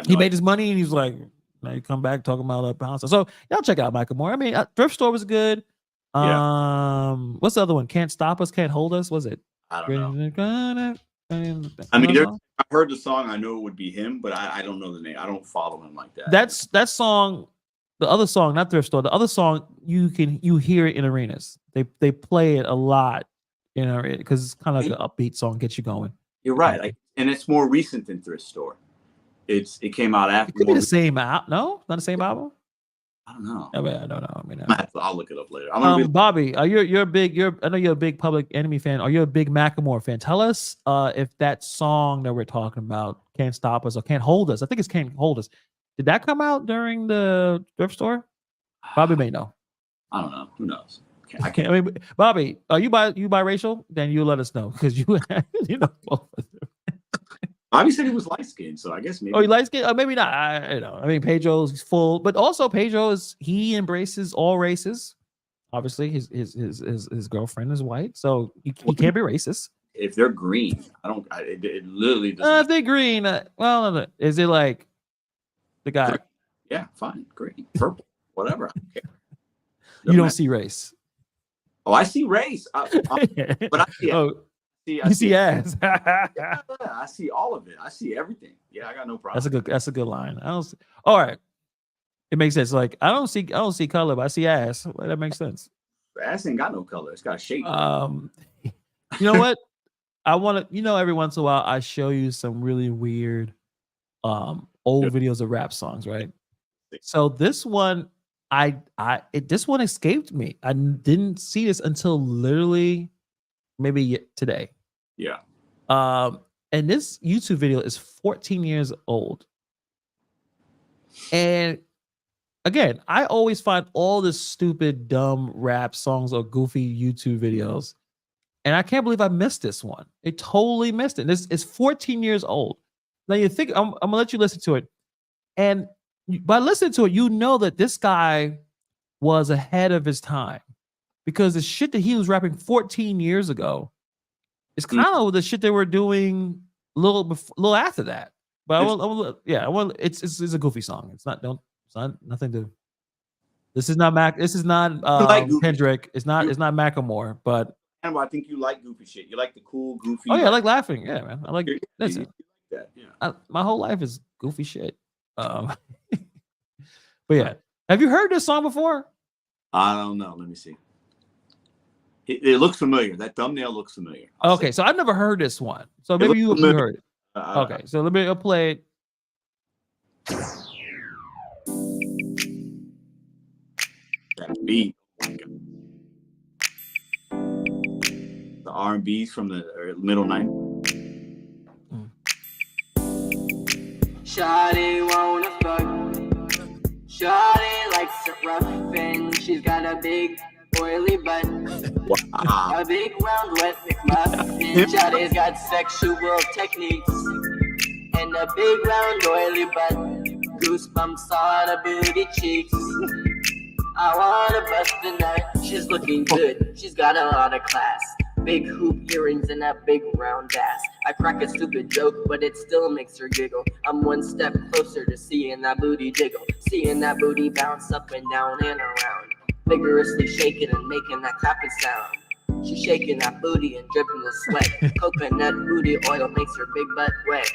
He made his money and he's like, now you come back talking about bounce. So y'all check out Macklemore. I mean, Thrift Store was good. What's the other one? Can't Stop Us, Can't Hold Us. Was it? I don't know. I mean, I heard the song. I know it would be him, but I don't know the name. I don't follow him like that. That song. The other song, not Thrift Store. The other song, you hear it in arenas. They play it a lot because it's kind of like an upbeat song, gets you going. You're right, and it's more recent than Thrift Store. It came out after. It could be the same album. No, not the same album. I don't know. I don't know. I mean, I'll look it up later. Bobby, I know you're a big Public Enemy fan. Are you a big Macklemore fan? Tell us if that song that we're talking about, Can't Stop Us or Can't Hold Us. I think it's Can't Hold Us. Did that come out during the thrift store? Bobby may know. I don't know. Who knows? I can't. I mean, Bobby, are you biracial? Then you let us know because you know both of them. Bobby said he was light skinned, so I guess maybe. Oh, you light skin? Maybe not. I mean, Pedro's full, but also Pedro he embraces all races. Obviously, his girlfriend is white, so he can't be racist. If they're green, it literally doesn't. If they're green, well, is it like the guy? Green. Yeah, fine, green, purple, whatever. I don't care. You don't see race. Oh, I see race, but I see. You see ass. Yeah, I see all of it. I see everything. Yeah, I got no problem. That's a good line. All right. It makes sense. Like I don't see color, but I see ass. Well, that makes sense. Ass ain't got no color. It's got a shape. You know what? I want to, every once in a while I show you some really weird old videos of rap songs, right? So this one this one escaped me. I didn't see this until literally maybe today. Yeah. And this YouTube video is 14 years old. And again, I always find all this stupid, dumb rap songs or goofy YouTube videos. And I can't believe I missed this one. I totally missed it. This is 14 years old. Now you think I'm gonna let you listen to it. And by listening to it, you know that this guy was ahead of his time. Because the shit that he was rapping 14 years ago is kind of the shit they were doing a little after that. But it's a goofy song. It's not nothing to. This is not Kendrick. It's not Macklemore, but I think you like goofy shit. You like the cool, goofy. Oh yeah, I like laughing. Yeah, man. I like listen. That. Yeah. My whole life is goofy shit. But yeah, have you heard this song before? I don't know. Let me see. It looks familiar. That thumbnail looks familiar. Okay, so I've never heard this one. So maybe you heard it. Okay, so let me play it. That beat. The R&B's from the middle 90s. Shawty wanna fuck. Shawty likes it rough and she's got a big oily butt. Wow. A big round wet McMuffin. Shawty's got sexual techniques and a big round oily butt. Goosebumps on her booty cheeks. I wanna bust a nut. She's looking good. She's got a lot of class. Big hoop earrings and that big round ass. I crack a stupid joke, but it still makes her giggle. I'm one step closer to seeing that booty jiggle. Seeing that booty bounce up and down and around. Vigorously shaking and making that clapping sound. She's shaking that booty and dripping the sweat. Coconut booty oil makes her big butt wet.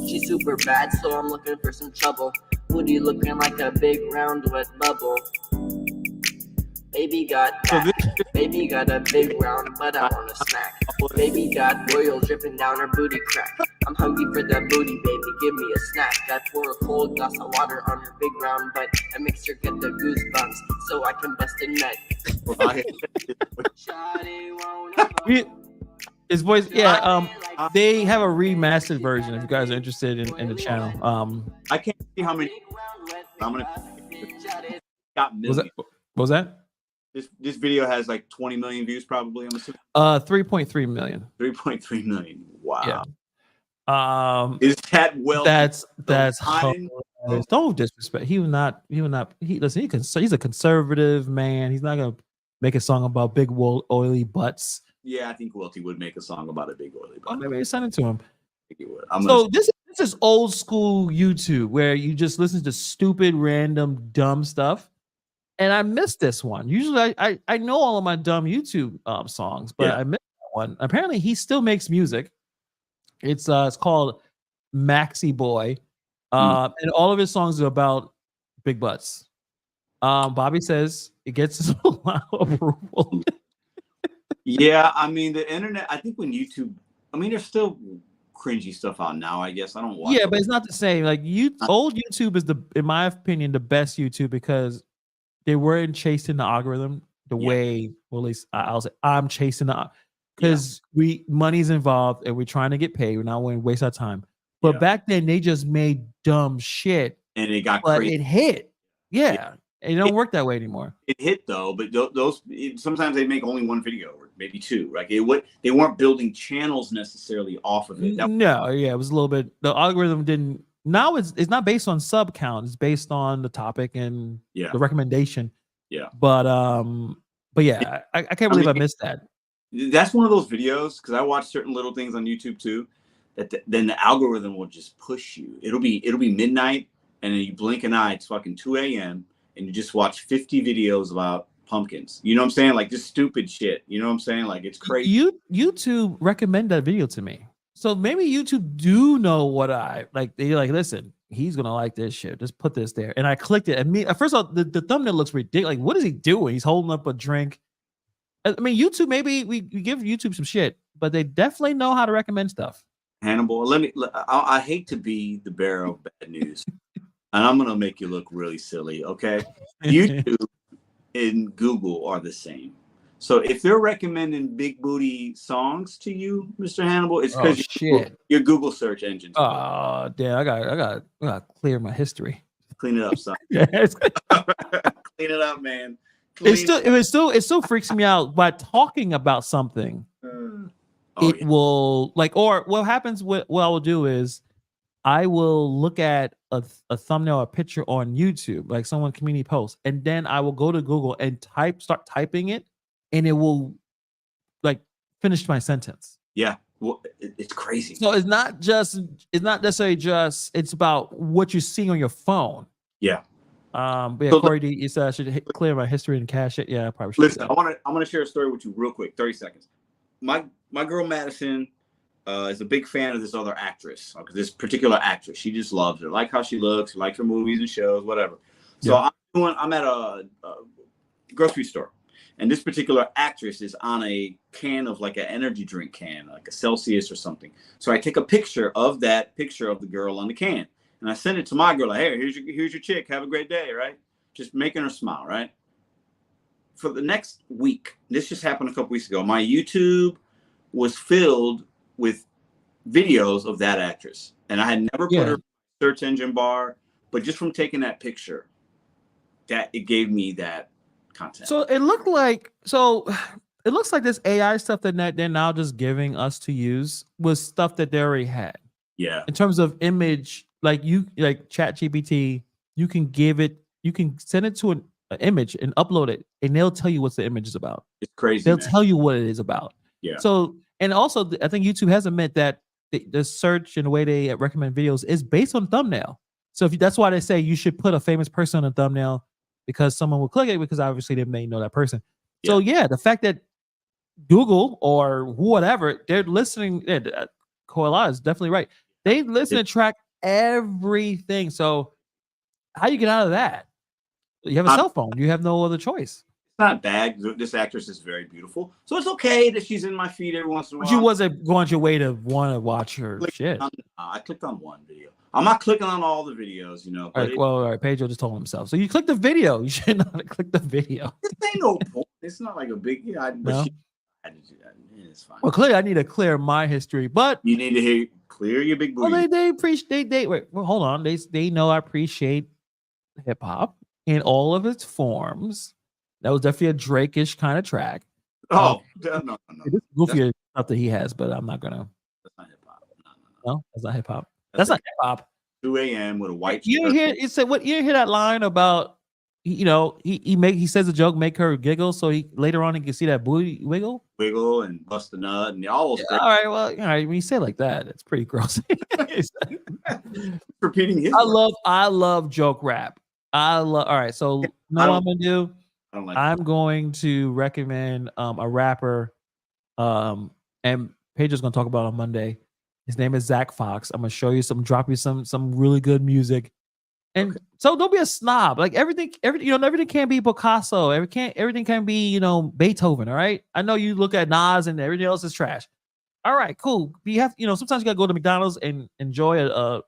She's super bad, so I'm looking for some trouble. Booty looking like a big round wet bubble. Baby got back. Baby got a big round butt I wanna smack. Baby got oil dripping down her booty crack. I'm hungry for that booty, baby, give me a snack. I pour a cold glass of water on her big round butt. I makes her get the goosebumps so I can bust a nut. His voice, yeah. They have a remastered version if you guys are interested in the channel. I can't see how many. I'm gonna. Got millions. What was that? This video has like 20 million views, probably. I'm assuming. 3.3 million. 3.3 million. Wow. Yeah. Is that well? That's hilarious. Don't disrespect. Listen. He's a conservative man. He's not gonna make a song about big oily butts. Yeah, I think Welty would make a song about a big oily butt. Maybe send it to him. I think he would. So this is old school YouTube where you just listen to stupid, random, dumb stuff. And I missed this one. Usually I know all of my dumb YouTube songs, but I missed that one. Apparently he still makes music. It's called Maxi Boy. And all of his songs are about big butts. Bobby says it gets a lot of approval. Yeah, I mean the internet, I think when YouTube, I mean there's still cringy stuff out now, I guess. I don't watch but it's not the same. Like old YouTube is in my opinion, the best YouTube because they weren't chasing the algorithm the way, well, at least I'll say I'm chasing because money's involved and we're trying to get paid. We're not going to waste our time. But back then they just made dumb shit and it got but crazy. it hit. Yeah. It don't work that way anymore. It hit though, but sometimes they make only one video or maybe two. Like they weren't building channels necessarily off of it. No, yeah, it was a little bit. The algorithm didn't. Now it's not based on sub count. It's based on the topic and the recommendation. Yeah. But yeah, I can't believe I missed that. That's one of those videos because I watch certain little things on YouTube too. Then the algorithm will just push you. It'll be midnight, and then you blink an eye. It's fucking 2 a.m. and you just watch 50 videos about pumpkins. You know what I'm saying? Like just stupid shit. You know what I'm saying? Like it's crazy. YouTube recommend that video to me. So maybe YouTube do know what I like. They're like, listen, he's gonna like this shit. Just put this there. And I clicked it. And first of all, the thumbnail looks ridiculous. Like, what is he doing? He's holding up a drink. I mean, YouTube, maybe we give YouTube some shit, but they definitely know how to recommend stuff. Hannibal, I hate to be the bearer of bad news. And I'm going to make you look really silly, okay? YouTube and Google are the same. So if they're recommending big booty songs to you, Mr. Hannibal, it's because your Google search engine. Oh, damn, I got to clear my history. Clean it up, son. Clean it up, man. It still freaks me out by talking about something. Will like, or what happens, what I will do is I will look at a thumbnail, a picture on YouTube, like someone community post, and then I will go to Google and start typing it, and it will like finish my sentence. Yeah, well, it's crazy. So it's not necessarily just, it's about what you're seeing on your phone. Yeah. But yeah, Corey D, you said I should clear my history and cache it. Yeah, I probably should. Listen, I'm gonna share a story with you real quick, 30 seconds. My girl Madison is a big fan of this other actress, this particular actress. She just loves her, like how she looks, likes her movies and shows, whatever. So I'm at a grocery store, and this particular actress is on a can of like an energy drink can, like a Celsius or something. So I take a picture of the girl on the can, and I send it to my girl. Like, hey, here's your chick. Have a great day, right? Just making her smile, right? For the next week, this just happened a couple weeks ago. My YouTube was filled with videos of that actress, and I had never put her search engine bar, but just from taking that picture, that it gave me that content. So it looks like this AI stuff that they're now just giving us to use was stuff that they already had. Yeah. In terms of image, like ChatGPT, you can send it to an image and upload it, and they'll tell you what the image is about. It's crazy. They'll tell you what it is about. Yeah. So, and also, I think YouTube has admitted that the search and the way they recommend videos is based on thumbnail. So that's why they say you should put a famous person on a thumbnail, because someone will click it, because obviously they may know that person. Yeah. So yeah, the fact that Google or whatever, they're listening, Koala is definitely right. They listen and track everything. So how do you get out of that? You have a cell phone. You have no other choice. It's not bad. This actress is very beautiful, so it's okay that she's in my feed every once in a while. But you wasn't going your way to want to watch her shit. I clicked on one video. I'm not clicking on all the videos, you know. All right, Pedro just told himself. So you click the video. You should not have clicked the video. This ain't no point. It's not like a big. No? It's fine. Well, clearly I need to clear my history, but you need to clear your big booty. Well, they appreciate. Wait. Well, hold on. They know I appreciate hip hop in all of its forms. That was definitely a Drake-ish kind of track. Oh, no. It's goofier stuff that he has, but I'm not gonna. That's not hip hop. No, that's not hip hop. That's not hip hop. 2 a.m. with a white. You didn't hear? You said what? You didn't hear that line about? He says a joke, make her giggle, so later on he can see that booty wiggle and bust a nut and all those. All right, well, all right. When you say it like that, it's pretty gross. Repeating his. I love joke rap. All right, so what I'm gonna do? I'm going to recommend a rapper, and Pedro's gonna talk about on Monday. His name is Zach Fox. I'm gonna drop you some really good music. And so don't be a snob. Like everything can't be Picasso. Everything can be, Beethoven. All right. I know you look at Nas and everything else is trash. All right, cool. You have, sometimes you gotta go to McDonald's and enjoy a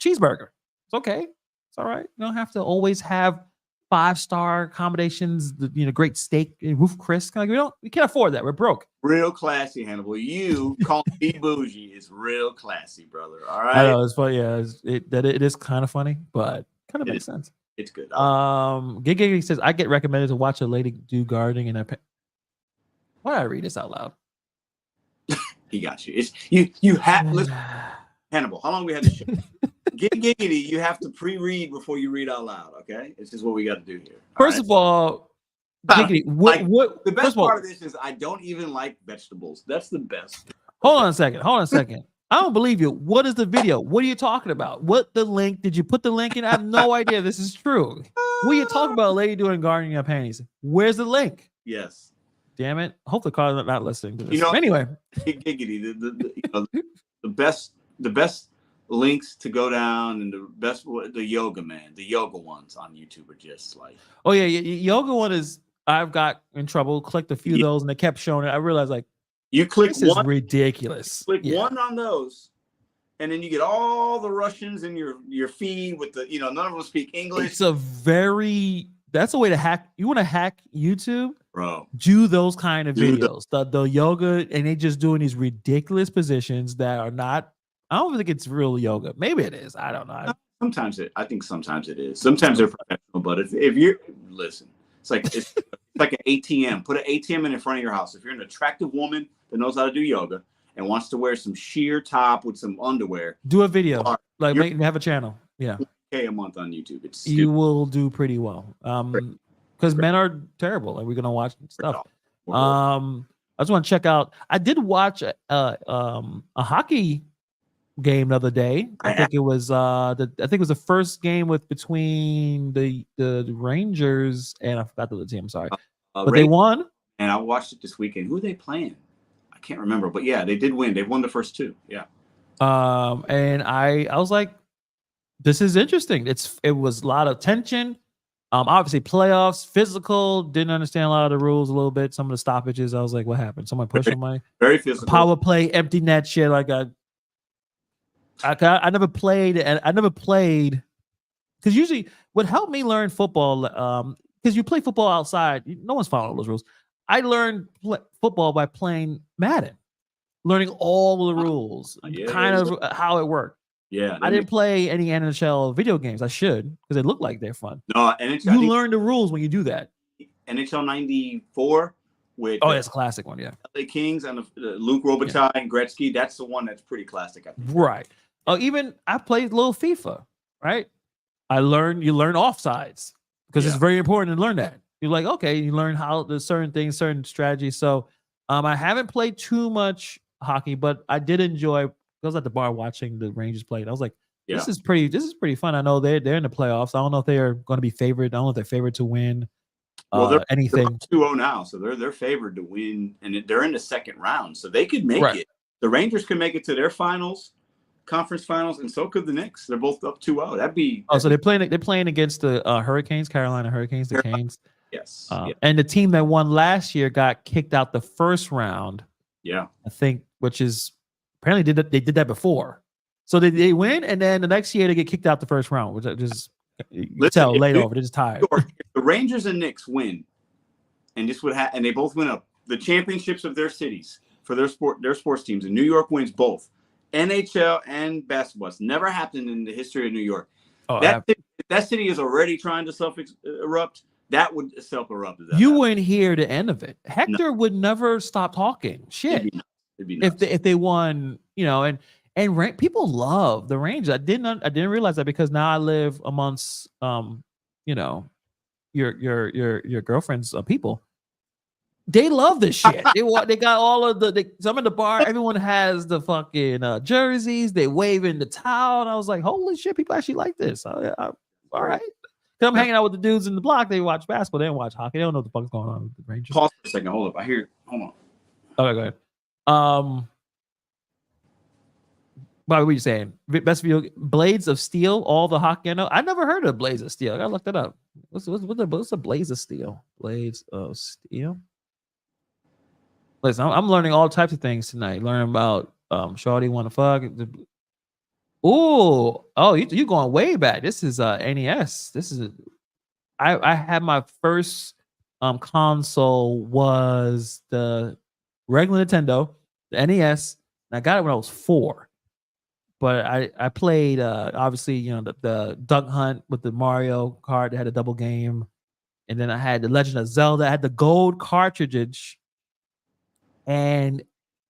cheeseburger. It's okay. It's all right. You don't have to always have 5-star accommodations, great steak, roof Chris. Like, we can't afford that. We're broke. Real classy, Hannibal. You call me bougie is real classy, brother. All right. I know it's funny. Yeah, it is kind of funny, but kind of makes sense. It's good. Giggity says I get recommended to watch a lady do gardening in a. Why did I read this out loud? He got you. It's you have listen, Hannibal. How long we had to show? Giggity, you have to pre-read before you read out loud. Okay, it's just what we got to do here. First of all, Giggity, the best part of this is I don't even like vegetables. That's the best. Hold on a second. I don't believe you. What is the video? What are you talking about? What the link? Did you put the link in? I have no idea this is true. What are you talking about? A lady doing gardening in her panties. Where's the link? Yes. Damn it. Hope the car's not listening to this. You know, anyway. Giggity, the best links to go down and the yoga ones on YouTube are just like. Oh yeah, yoga one is I've got in trouble, clicked a few of those and they kept showing it. I realized like you click this one, is ridiculous. Click one on those, and then you get all the Russians in your feed with the none of them speak English. That's a way to hack. You want to hack YouTube, bro? Do those kind of videos. The yoga, and they just doing these ridiculous positions that are not. I don't think it's real yoga. Maybe it is. I don't know. I think sometimes it is. Sometimes they're professional, but if you listen, it's like an ATM. Put an ATM in front of your house. If you're an attractive woman that knows how to do yoga and wants to wear some sheer top with some underwear, do a video. Have a channel. Yeah. A month on YouTube. You will do pretty well. Because men are terrible, and we're gonna watch stuff. I just want to check out. I did watch a hockey game the other day. I think it was the first game between the Rangers and I forgot the other team. I'm sorry, but they won. And I watched it this weekend. Who are they playing? I can't remember, but yeah, they did win. They won the first two. Yeah. And I was like, this is interesting. It was a lot of tension. Obviously playoffs, physical. Didn't understand a lot of the rules a little bit. Some of the stoppages, I was like, what happened? Someone pushing my very physical power play, empty net shit. Like I never played, and I never played because usually what helped me learn football, because you play football outside, no one's following those rules. I learned football by playing Madden, learning all the rules, kind of how it worked. Yeah, I didn't play any NHL video games. I should, because they look like they're fun. No, you learn the rules when you do that. NHL '94 with that's a classic one, yeah. LA Kings and Luke Robitaille and Gretzky. That's the one that's pretty classic, I think. Right. Even I played a little FIFA. Right. You learn offsides because it's very important to learn that. You're like, okay, you learn how the certain things, certain strategies. So, I haven't played too much hockey, but I did enjoy. I was at the bar watching the Rangers play, and I was like, "This is pretty fun." I know they're in the playoffs. I don't know if they're going to be favored. I don't know if they're favored to win. They're anything. They're 2-0 now, so they're favored to win, and they're in the second round, so they could make it. The Rangers could make it to their conference finals, and so could the Knicks. They're both up 2-0. That'd be. So they're playing against the Hurricanes, Carolina Hurricanes, the Canes. Yes. And the team that won last year got kicked out the first round. Yeah. I think, which is. Apparently they did that before. So they win, and then the next year they get kicked out the first round, which I just tell laid over. They're just tired. If the Rangers and Knicks win, and this would happen, and they both win up the championships of their cities for their sports teams, and New York wins both NHL and basketball. It's never happened in the history of New York. That city is already trying to self-erupt. That would self-erupt. You wouldn't hear the end of it. Hector would never stop talking. Shit. It'd be nuts. If they won, and people love the Rangers. I didn't realize that because now I live amongst your girlfriend's people. They love this shit. They got all of some in the bar. Everyone has the fucking jerseys. They wave in the towel. And I was like, holy shit, people actually like this. All right. Because I'm hanging out with the dudes in the block. They watch basketball. They don't watch hockey. They don't know what the fuck's going on with the Rangers. Pause for a second. Hold up. Hold on. Okay, go ahead. Bobby, what are you saying? Best video, Blades of Steel, all the hockey I know. I never heard of Blades of Steel. I gotta look that up. What's a Blades of Steel? Blades of Steel. Listen, I'm learning all types of things tonight. Learning about Shawty wanna fuck. You going way back. This is NES. This is I had my first console was the regular Nintendo, the NES, and I got it when I was 4. But I played obviously, you know, the Duck Hunt with the Mario Kart that had a double game. And then I had the Legend of Zelda. I had the gold cartridge and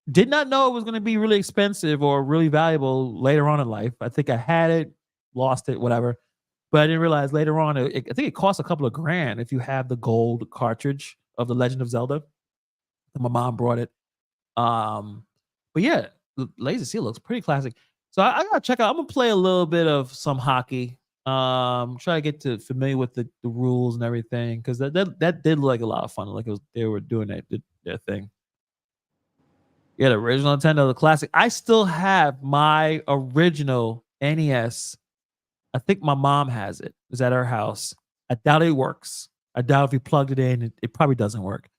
did not know it was going to be really expensive or really valuable later on in life. I think I had it, lost it, whatever. But I didn't realize later on, I think it costs a couple of grand if you have the gold cartridge of the Legend of Zelda. And my mom brought it. But yeah, Lazy Seal looks pretty classic. So I gotta check out. I'm gonna play a little bit of some hockey. Try to get to familiar with the rules and everything because that did look like a lot of fun. Like they were doing their thing. Yeah, the original Nintendo, the classic. I still have my original NES. I think my mom has it. It's at her house. I doubt it works. I doubt if you plugged it in, it probably doesn't work.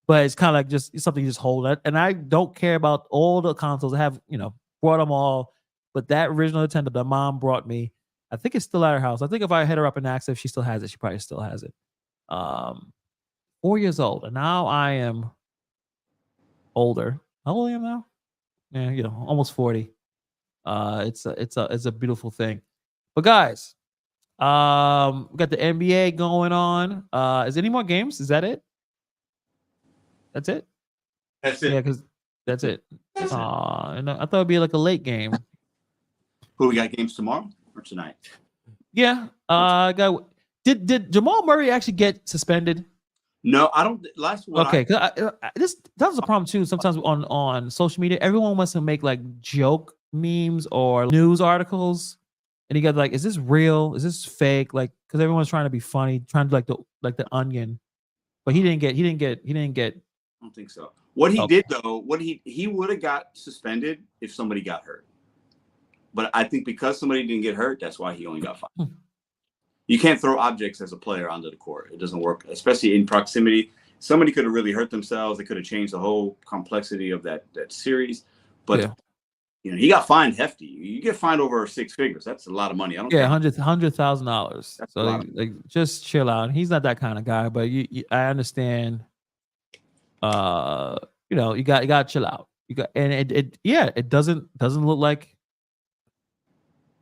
But it's kind of like just it's something you just hold it. And I don't care about all the consoles. I have, you know, brought them all. But that original Nintendo that mom brought me, I think it's still at her house. I think if I hit her up and ask if she still has it, she probably still has it. 4 years old. And now I am older. How old am I now? Yeah, you know, almost 40. It's a beautiful thing. But guys, we got the NBA going on. Is there any more games? Is that it? That's it? That's it. Yeah, because that's it. And I thought it'd be like a late game. Who we got games tomorrow or tonight? Yeah. Did Jamal Murray actually get suspended? No, I don't. Last one. Okay, that was a problem too. Sometimes on social media, everyone wants to make like joke memes or news articles, and you got like, is this real? Is this fake? Like, because everyone's trying to be funny, trying to like the Onion, but he didn't get. I don't think so. What he did though, he would have got suspended if somebody got hurt. But I think because somebody didn't get hurt, that's why he only got fined. You can't throw objects as a player onto the court. It doesn't work, especially in proximity. Somebody could have really hurt themselves. They could have changed the whole complexity of that series. But you know, he got fined hefty. You get fined over 6 figures. That's a lot of money. I don't care. $100,000. So like, just chill out. He's not that kind of guy, but I understand. You know, you got to chill out. It doesn't look like.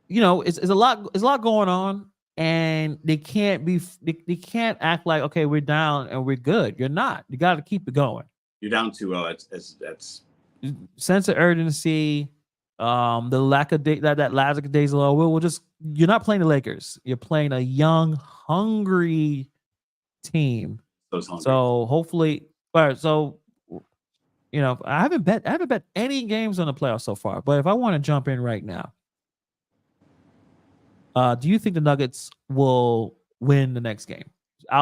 You know, it's a lot going on. And they can't act like, okay, we're down and we're good. You're not. You got to keep it going. You're down 2-0. That's sense of urgency. The lack of that lack of days low. We'll just, you're not playing the Lakers. You're playing a young, hungry team. So hopefully, all right. So, you know, I haven't bet any games on the playoffs so far. But if I want to jump in right now. Do you think the Nuggets will win the next game?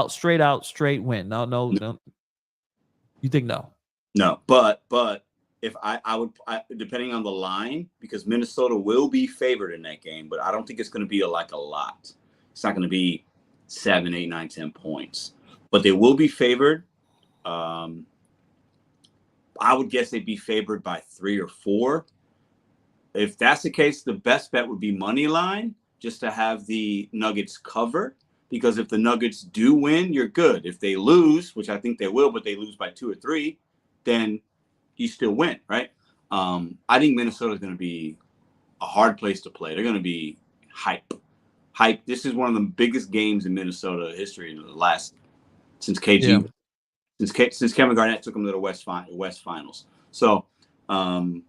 Straight win. No. You think no? No, but if I would depending on the line, because Minnesota will be favored in that game, but I don't think it's going to be a lot. It's not going to be 7, 8, 9, 10 points, but they will be favored. I would guess they'd be favored by 3 or 4. If that's the case, the best bet would be money line, just to have the Nuggets cover, because if the Nuggets do win, you're good. If they lose, which I think they will, but they lose by 2 or 3, then you still win, right? I think Minnesota is going to be a hard place to play. They're going to be hype. This is one of the biggest games in Minnesota history in the last since KG, since Kevin Garnett took them to the West Finals. So, no.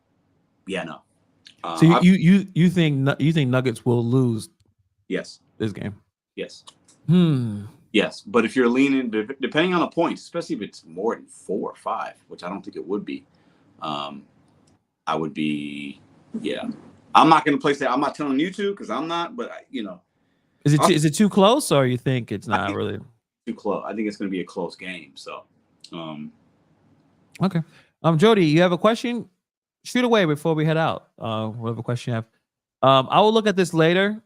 So you think Nuggets will lose? Yes. This game. Yes. Yes, but if you're leaning, depending on the points, especially if it's more than 4 or 5, which I don't think it would be, I would be. Yeah, I'm not going to place that. I'm not telling you to, because I'm not. But is it too close, or you think it's not really too close? I think it's going to be a close game. So, okay. Jody, you have a question? Shoot away before we head out. Whatever question you have. I will look at this later.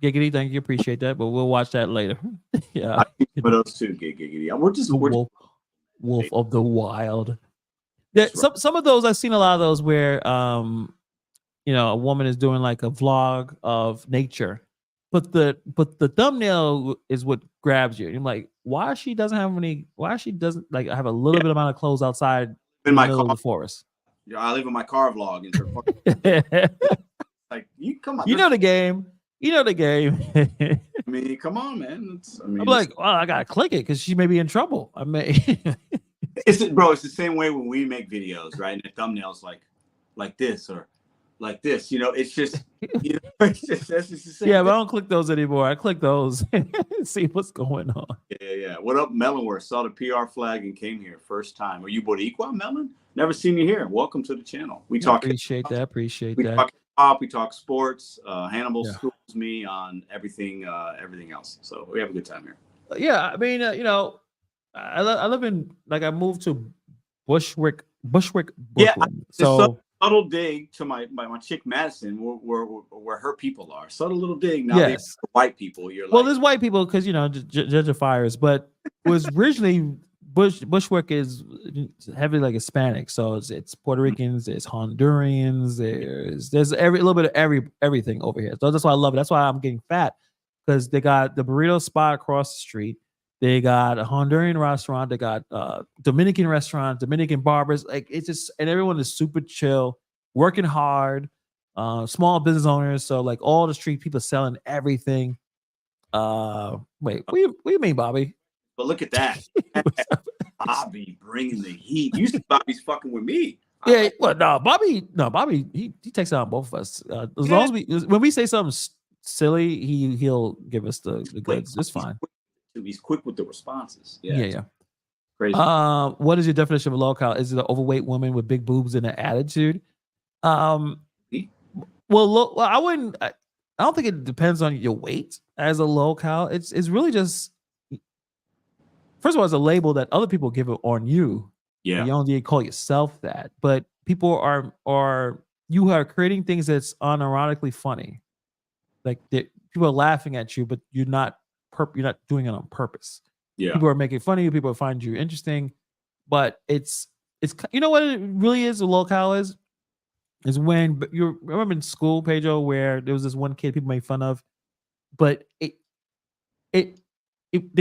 Giggity, thank you, appreciate that, but we'll watch that later. Yeah. I think for those two, Giggity. We're Wolf of the Wild. Yeah, some of those I've seen a lot of those where a woman is doing like a vlog of nature, but the thumbnail is what grabs you. You're like, why she doesn't have any? Why she doesn't like have a little bit amount of clothes outside in the my middle of car, the forest? I live in my car vlog, and her like, you come on, You know the game. You know the game. I mean, come on, man. I'm like, well, I gotta click it because she may be in trouble. I may. Bro, it's the same way when we make videos, right? And the thumbnails like this or like this. You know, it's just, you know, it's just, that's just the same Yeah, thing. but I don't click those anymore. I click those and see what's going on. Yeah. What up, Melonworth? Saw the PR flag and came here first time. Are you Boricua, Melon? Never seen you here. Welcome to the channel. We talk. Appreciate that. Appreciate we that. talk pop. We talk sports. Hannibal Yeah. schools me on everything else. So we have a good time here. Yeah, I mean, you know, I live in, like, I moved to Bushwick, Brooklyn. Yeah, So subtle dig to my chick Madison, where her people are. Subtle little dig. Now yes, they're white people. You're well, like, there's white people because, you know, gentrifiers, but it was originally Bushwick is heavily like Hispanic, so it's Puerto Ricans, there's Hondurans, there's a little bit of everything over here. So that's why I love it. That's why I'm getting fat, because they got the burrito spot across the street. They got a Honduran restaurant. They got Dominican restaurant, Dominican barbers. Like, it's just, and everyone is super chill, working hard. Small business owners. So like all the street people selling everything. Wait, what do you mean, Bobby? but look at that. Bobby bringing the heat. You said Bobby's fucking with me. Yeah, well, Bobby, he takes out both of us. As long as when we say something silly, he'll give us the goods. It's fine. He's quick with the responses. Yeah. Crazy. What is your definition of a low cal? Is it an overweight woman with big boobs and an attitude? Well, I wouldn't. I don't think it depends on your weight as a low cal. It's really just, first of all, it's a label that other people give it on you. Yeah. You don't need to call yourself that, but people you are creating things that's unironically funny. Like, people are laughing at you, but you're not doing it on purpose. Yeah. People are making fun of you. People find you interesting, but it's you know what it really is. A low cal is when you remember in school, Pedro, where there was this one kid people made fun of, but they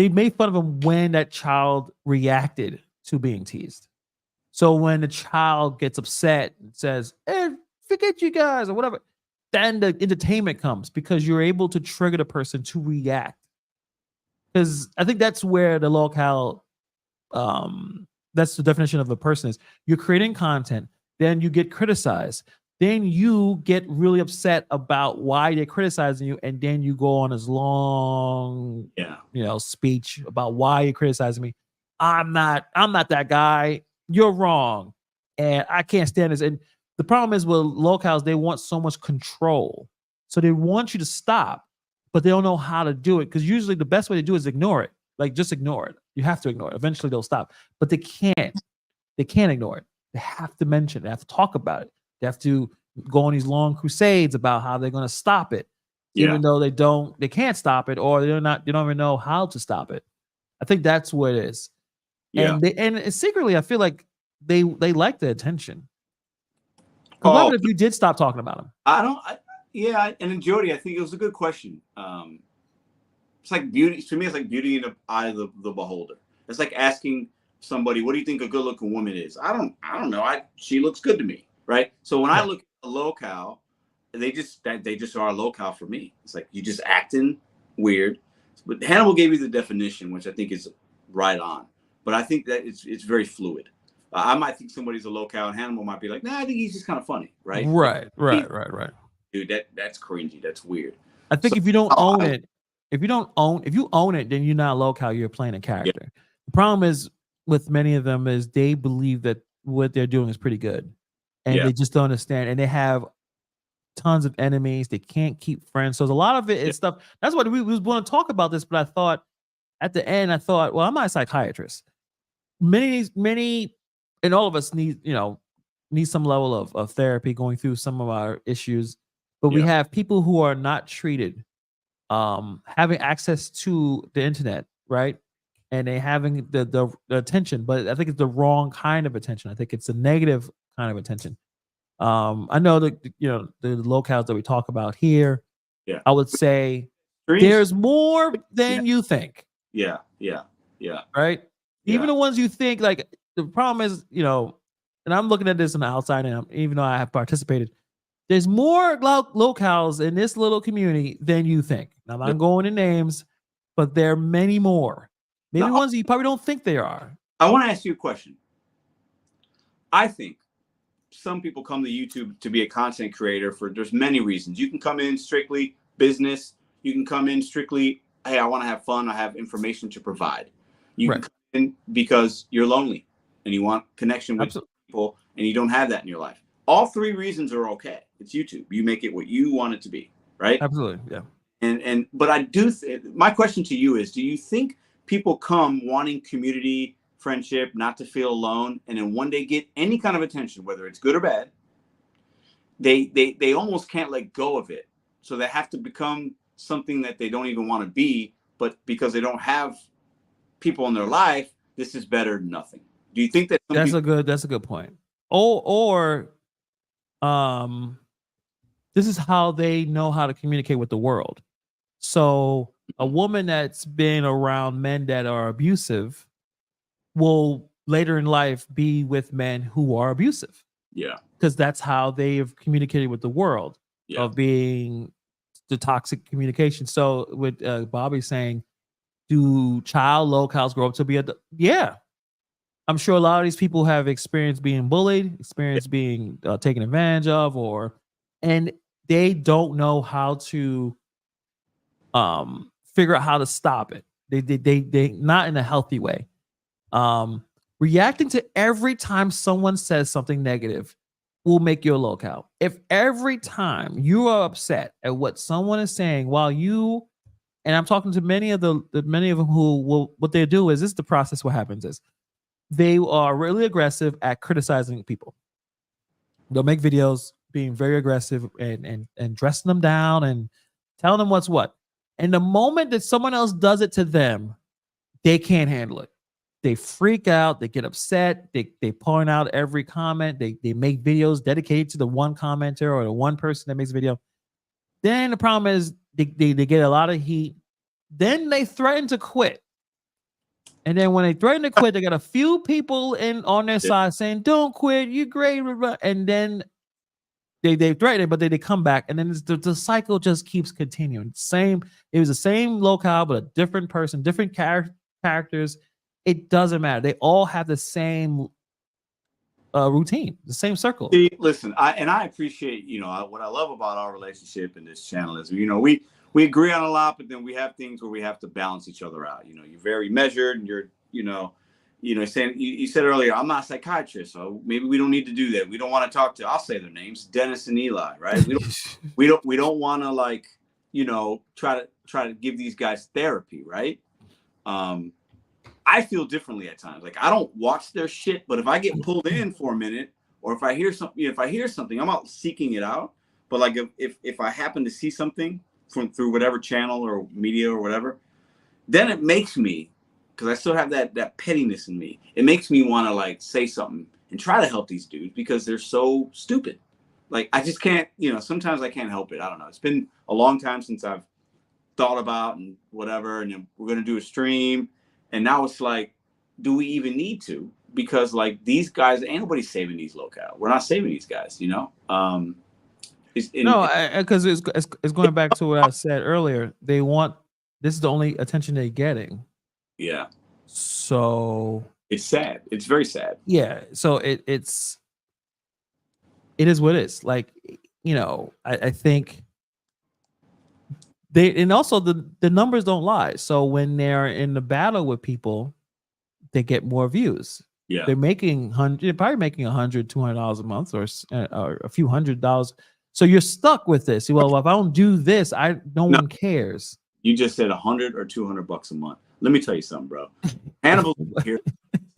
made fun of him when that child reacted to being teased. So when the child gets upset and says, "Hey, forget you guys," or whatever, then the entertainment comes because you're able to trigger the person to react. Because I think that's where the low cal, that's the definition of a person is. You're creating content, then you get criticized, then you get really upset about why they're criticizing you, and then you go on this long, speech about why you're criticizing me. I'm not that guy. You're wrong, and I can't stand this. And the problem is with locals, they want so much control, so they want you to stop, but they don't know how to do it, because usually the best way to do it is ignore it. Like, just ignore it. You have to ignore it. Eventually they'll stop, but they can't. They can't ignore it. They have to mention it. They have to talk about it. They have to go on these long crusades about how they're going to stop it, even though they can't stop it, or they don't even know how to stop it. I think that's what it is. Yeah. And secretly, I feel like they like the attention. What would if you did stop talking about them? And then Jody, I think it was a good question. It's like beauty. To me, it's like beauty in the eye of the beholder. It's like asking somebody, "What do you think a good-looking woman is?" I don't know. She looks good to me, right? So when I look at a low-cal, they just are a low-cal for me. It's like you just acting weird. But Hannibal gave you the definition, which I think is right on. But I think that it's very fluid. I might think somebody's a low-cal, and Hannibal might be like, "Nah, I think he's just kind of funny," right? Right. Dude, that's cringy. That's weird. I think if you don't own it, if you own it, then you're not low-cal. You're playing a character. Yeah. The problem is with many of them is they believe that what they're doing is pretty good, and they just don't understand. And they have tons of enemies. They can't keep friends. So a lot of it is stuff. That's what we was going to talk about this, but I thought at the end, well, I'm not a psychiatrist. Many, and all of us need some level of therapy, going through some of our issues. But we have people who are not treated, having access to the internet, right? And they having the attention, but I think it's the wrong kind of attention. I think it's a negative kind of attention. I know that the locales that we talk about here. Yeah, I would say There's more than you think. Yeah. Right? Yeah. Even the ones you think, like, the problem is, and I'm looking at this on the outside, and even though I have participated, there's more locales in this little community than you think. Now, I'm not going to names, but there are many more. Maybe ones that you probably don't think there are. I want to ask you a question. I think some people come to YouTube to be a content creator there's many reasons. You can come in strictly business. You can come in strictly, hey, I want to have fun. I have information to provide. You can come in because you're lonely and you want connection with people and you don't have that in your life. All three reasons are okay. It's YouTube. You make it what you want it to be, right? Absolutely, yeah. But I do. My question to you is: do you think people come wanting community, friendship, not to feel alone, and then when they get any kind of attention, whether it's good or bad, they almost can't let go of it, so they have to become something that they don't even want to be, but because they don't have people in their life, this is better than nothing. Do you think that that's a good point? Or this is how they know how to communicate with the world. So a woman that's been around men that are abusive will later in life be with men who are abusive. Yeah. Because that's how they've communicated with the world of being the toxic communication. So with Bobby saying, do child locales grow up to be yeah. I'm sure a lot of these people have experienced being bullied, experienced being taken advantage of, and they don't know how to figure out how to stop it. They not in a healthy way. Reacting to every time someone says something negative will make you a locale. If every time you are upset at what someone is saying, while you, and I'm talking to many of them who will, what they do is this is the process. What happens is they are really aggressive at criticizing people. They'll make videos being very aggressive and dressing them down and telling them what's what. And the moment that someone else does it to them, they can't handle it. They freak out. They get upset. They point out every comment. They make videos dedicated to the one commenter or the one person that makes a video. Then the problem is they get a lot of heat. Then they threaten to quit. And then when they threaten to quit, they got a few people on their side saying, "Don't quit, you're great." And then they threaten it, but they come back, and then the cycle just keeps continuing. It was the same locale, but a different person, different characters. It doesn't matter. They all have the same routine, the same circle. See, listen, I appreciate, what I love about our relationship in this channel is, we agree on a lot, but then we have things where we have to balance each other out. You're very measured, and you're, saying you said earlier, I'm not a psychiatrist, so maybe we don't need to do that. We don't want to talk to. I'll say their names, Dennis and Eli, right? We don't want to try to give these guys therapy, right? I feel differently at times. Like I don't watch their shit, but if I get pulled in for a minute, or if I hear something, I'm out seeking it out. But like if I happen to see something through whatever channel or media or whatever, then it makes me, because I still have that pettiness in me, it makes me want to say something and try to help these dudes because they're so stupid. Like I just can't, sometimes I can't help it. I don't know. It's been a long time since I've thought about and whatever, and then we're gonna do a stream, and now it's like, do we even need to? Because these guys, ain't nobody saving these locales. We're not saving these guys, because it's going back to what I said earlier. This is the only attention they're getting. Yeah. So it's sad. It's very sad. Yeah. So it is what it is. I think and also the numbers don't lie. So when they're in the battle with people, they get more views. Yeah. They're probably making $100, $200 a month or a few $100. So you're stuck with this. Well, if I don't do this, no one cares. You just said $100 or $200 a month. Let me tell you something, bro. Hannibal here,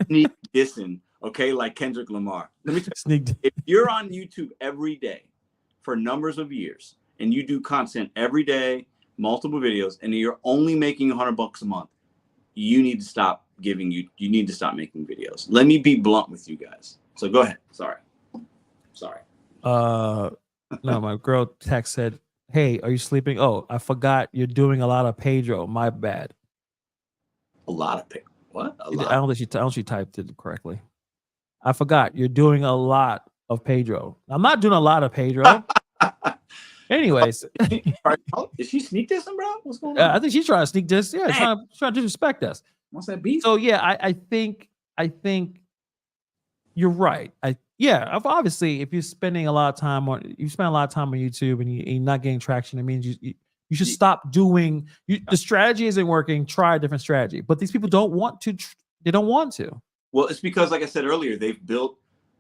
sneak dissing, okay, like Kendrick Lamar. Let me tell you, if you're on YouTube every day for numbers of years and you do content every day, multiple videos, and you're only making $100 a month, you need to stop you need to stop making videos. Let me be blunt with you guys. So go ahead. Sorry. No, my girl text said, Hey, are you sleeping? Oh, I forgot you're doing a lot of Pedro. My bad. A lot of people. What? A I lot. don't think she, I don't think she typed it correctly. I forgot you're doing a lot of Pedro. I'm not doing a lot of Pedro. Anyways, Is she sneak dissing, bro? What's going I on? think she's trying to sneak this. Yeah, Dang. trying to disrespect us. What's that beef? So yeah, I think you're right. Obviously, if you're spending a lot of time on, you spend a lot of time on YouTube and you're not getting traction, it means you should stop doing. The strategy isn't working. Try a different strategy. But these people don't want to. They don't want to. Well, it's because, like I said earlier, they've built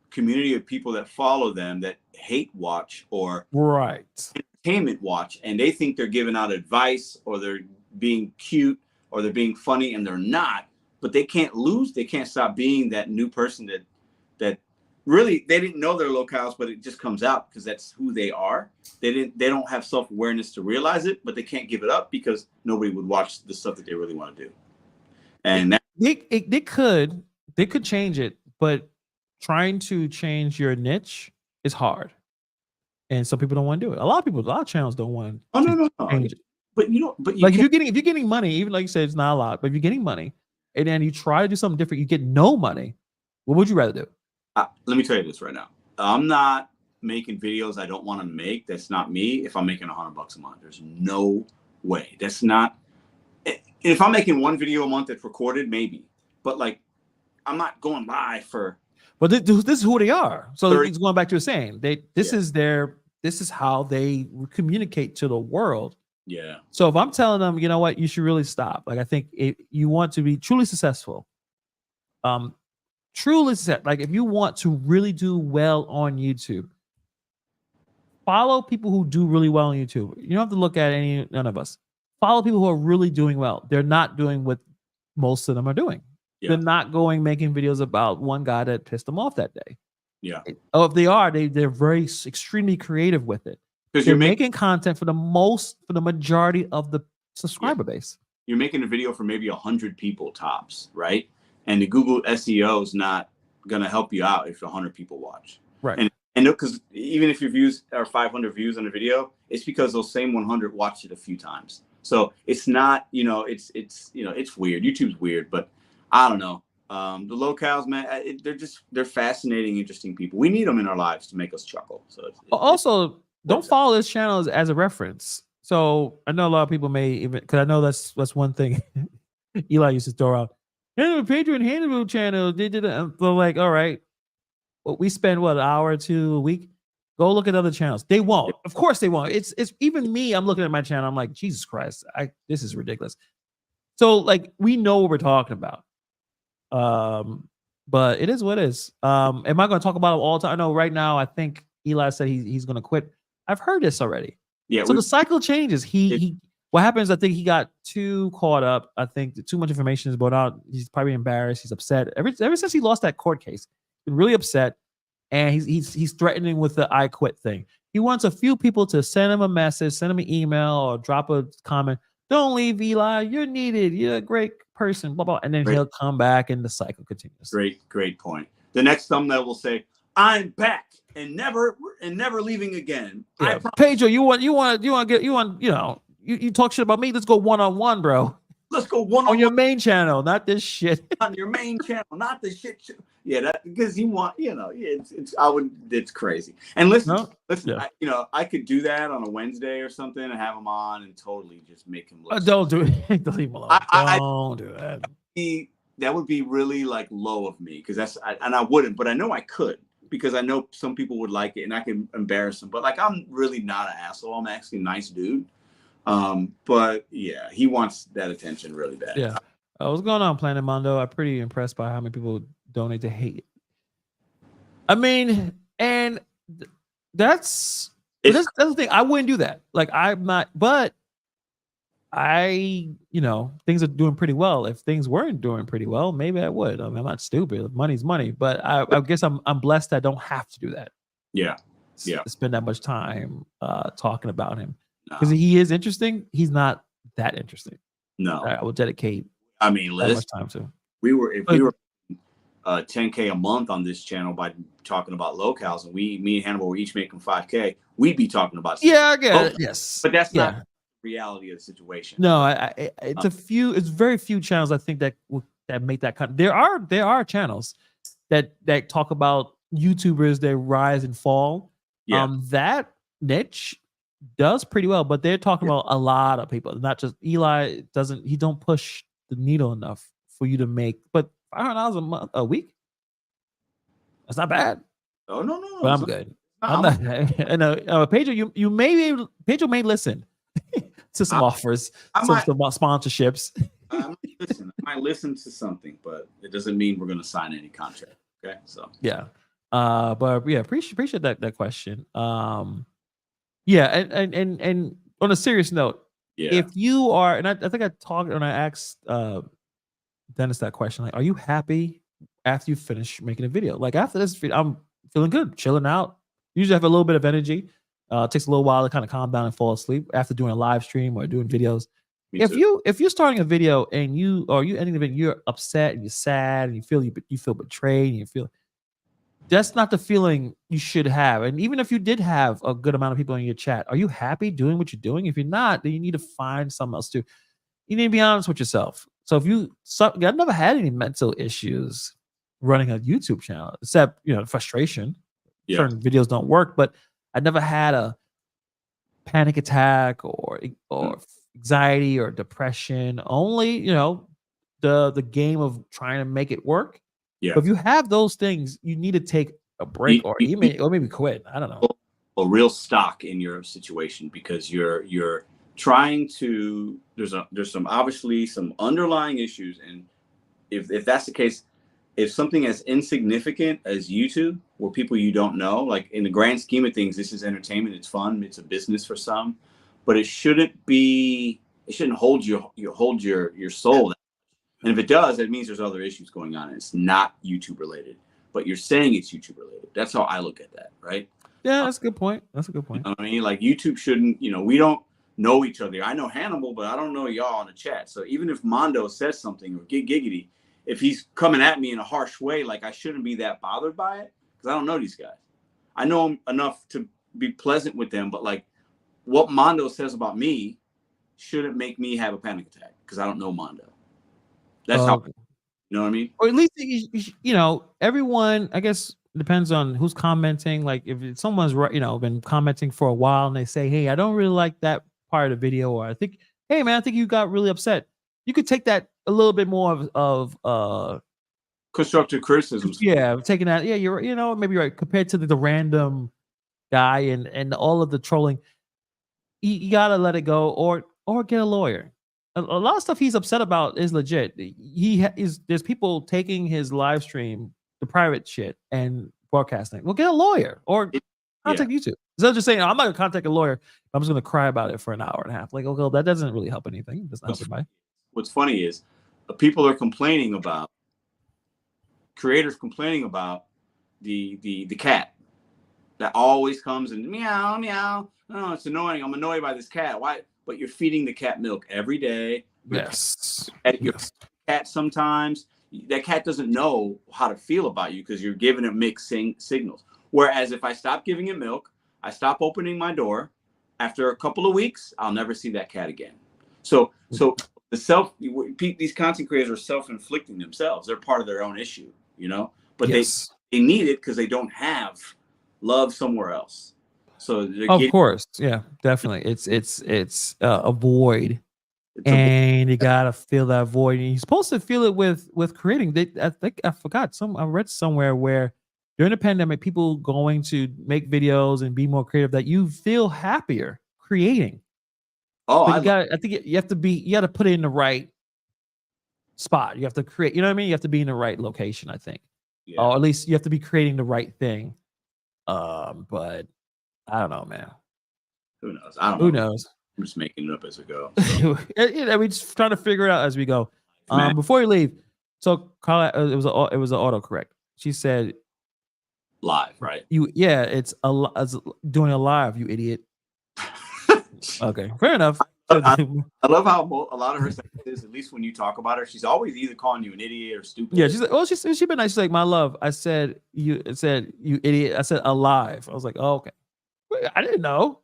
community of people that follow them that hate watch or right entertainment watch, and they think they're giving out advice or they're being cute or they're being funny, and they're not. But they can't lose. They can't stop being that new person that really they didn't know their locales, but it just comes out because that's who they are. They don't have self-awareness to realize it, but they can't give it up because nobody would watch the stuff that they really want to do. And that, they could change it, but trying to change your niche is hard, and some people don't want to do it. A lot of channels don't want to change it. But you know, but like if you're getting money, even like you said, it's not a lot, but if you're getting money and then you try to do something different, you get no money. What would you rather do? Let me tell you this right now. I'm not making videos I don't want to make. That's not me. If I'm making $100 a month, there's no way. That's not. If I'm making one video a month that's recorded, maybe. But like, I'm not going live for. But this is who they are. So 30. it's going back to saying this is how they communicate to the world. Yeah. So if I'm telling them, you know what, you should really stop. Like I think if you want to be truly successful, like if you want to really do well on YouTube, follow people who do really well on YouTube. You don't have to look at none of us. Follow people who are really doing well. They're not doing what most of them are doing. Yeah. They're not making videos about one guy that pissed them off that day. Yeah. Oh, if they are, they're very extremely creative with it. Because you're making content for the majority of the subscriber base. You're making a video for maybe 100 people tops, right? And the Google SEO is not gonna help you out if 100 people watch. Right. And because even if your views are 500 views on a video, it's because those same 100 watched it a few times. So it's not, it's weird. YouTube's weird, but I don't know. The locales, man, they're fascinating, interesting people. We need them in our lives to make us chuckle. So also, don't follow this channel as a reference. So I know a lot of people may even, because I know that's one thing Eli used to throw out. Patreon Hannibal channel. They did it. They're like, all right, well, we spend an hour or two a week. Go look at other channels. They won't. Of course they won't. It's even me. I'm looking at my channel. I'm like, Jesus Christ, this is ridiculous. So like we know what we're talking about. But it is what it is. Am I going to talk about it all the time? I know right now. I think Eli said he's going to quit. I've heard this already. Yeah. So the cycle changes. What happens? I think he got too caught up. I think too much information is brought out. He's probably embarrassed. He's upset. Ever since he lost that court case, he's been really upset. And he's threatening with the I quit thing. He wants a few people to send him a message, send him an email, or drop a comment. Don't leave, Eli. You're needed. You're a great person. Blah blah. And then he'll come back, and the cycle continues. Great point. The next thumbnail will say, "I'm back and never leaving again." Yeah. Pedro, you talk shit about me. Let's go one-on-one, bro. Let's go one on your main channel, not this shit. On your main channel, not this shit. Yeah, that because you want, it's crazy. And listen, yeah. I could do that on a Wednesday or something and have him on and totally just make him look. Don't do it. Don't leave him alone. Don't do that. That would be really like low of me because I wouldn't, but I know I could because I know some people would like it and I can embarrass them. But like I'm really not an asshole. I'm actually a nice dude. But yeah, he wants that attention really bad. Yeah. What's going on, Planet Mondo? I'm pretty impressed by how many people donate to hate. I mean, and that's the thing. I wouldn't do that. Like I'm not, but things are doing pretty well. If things weren't doing pretty well, maybe I would. I mean, I'm not stupid. Money's money, but I guess I'm blessed. I don't have to do that. Yeah. Spend that much time talking about him. Because he is interesting, he's not that interesting. No, I will dedicate. I mean, that much time to. We were 10K a month on this channel by talking about locales, and me and Hannibal were each making 5K, we'd be talking about Yeah, I get it. Yes, but that's yeah. not the reality of the situation. No, it's very few channels I think that make that kind. There are channels that talk about YouTubers, their rise and fall. Yeah. That niche does pretty well, but they're talking about a lot of people, not just Eli. He don't push the needle enough for you to make, but $500 a week. That's not bad. Oh no, But I'm good. I'm not. I know, Pedro. Pedro may listen to some offers, some sponsorships. I might listen to something, but it doesn't mean we're going to sign any contract. Okay, so yeah, but yeah, appreciate that question. Yeah, and on a serious note, if you are, and I think I talked when I asked Dennis that question, like, are you happy after you finish making a video? Like after this video, I'm feeling good, chilling out. Usually have a little bit of energy. It takes a little while to kind of calm down and fall asleep after doing a live stream or doing videos. If you're starting a video and you ending the video, you're upset and you're sad and you feel betrayed and you feel, that's not the feeling you should have. And even if you did have a good amount of people in your chat, are you happy doing what you're doing? If you're not, then you need to find something else to. You need to be honest with yourself. So I've never had any mental issues running a YouTube channel, except frustration. Certain videos don't work, but I never had a panic attack or anxiety or depression. Only the game of trying to make it work. Yeah. But if you have those things, you need to take a break or maybe quit. I don't know. A real stock in your situation, because you're trying to. There's some obviously some underlying issues, and if that's the case, if something as insignificant as YouTube, where people you don't know, like in the grand scheme of things, this is entertainment, it's fun, it's a business for some, but it shouldn't hold your soul. And if it does, it means there's other issues going on. And it's not YouTube related, but you're saying it's YouTube related. That's how I look at that, right? Yeah, that's a good point. You know what I mean? Like YouTube shouldn't, we don't know each other. I know Hannibal, but I don't know y'all in the chat. So even if Mondo says something or Giggity, if he's coming at me in a harsh way, like I shouldn't be that bothered by it, because I don't know these guys. I know them enough to be pleasant with them, but like what Mondo says about me shouldn't make me have a panic attack, because I don't know Mondo. That's how, you know what I mean? Or at least, everyone, I guess, depends on who's commenting. Like if someone's, been commenting for a while and they say, hey, I don't really like that part of the video, or I think you got really upset. You could take that a little bit more of constructive criticism. Yeah, taking that. Yeah, maybe you're right. Compared to the random guy and all of the trolling, you gotta let it go, or get a lawyer. A lot of stuff he's upset about is legit. There's people taking his live stream, the private shit, and broadcasting. Well, get a lawyer or contact YouTube. Instead of just saying, I'm not gonna contact a lawyer, I'm just gonna cry about it for an hour and a half. Like, okay, that doesn't really help anything. That's not anybody. What's funny is people are complaining about, creators complaining about the cat that always comes and meow meow. Oh, it's annoying. I'm annoyed by this cat. Why? But you're feeding the cat milk every day. Yes. Your cat sometimes, that cat doesn't know how to feel about you because you're giving it mixed signals. Whereas if I stop giving it milk, I stop opening my door, after a couple of weeks, I'll never see that cat again. So these content creators are self-inflicting themselves. They're part of their own issue, but they need it because they don't have love somewhere else. So of course, yeah, definitely. It's a void, and you gotta fill that void. And you're supposed to feel it with creating. I think I forgot I read somewhere where during the pandemic, people going to make videos and be more creative, that you feel happier creating. Oh, I think you have to put it in the right spot. You have to create, you know what I mean? You have to be in the right location, I think. Yeah. Or at least you have to be creating the right thing. But I don't know, man. Who knows? I don't know. Who knows? I'm just making it up as we go. So. We just trying to figure it out as we go. Before you leave, so Carla, it was an autocorrect. She said live, right? It's doing a live, you idiot. Okay, fair enough. I love how a lot of her sentences, at least when you talk about her, she's always either calling you an idiot or stupid. Yeah, she's like, oh, she been nice. She's like, my love. I said you idiot. I said alive. I was like, oh, okay. Wait, I didn't know.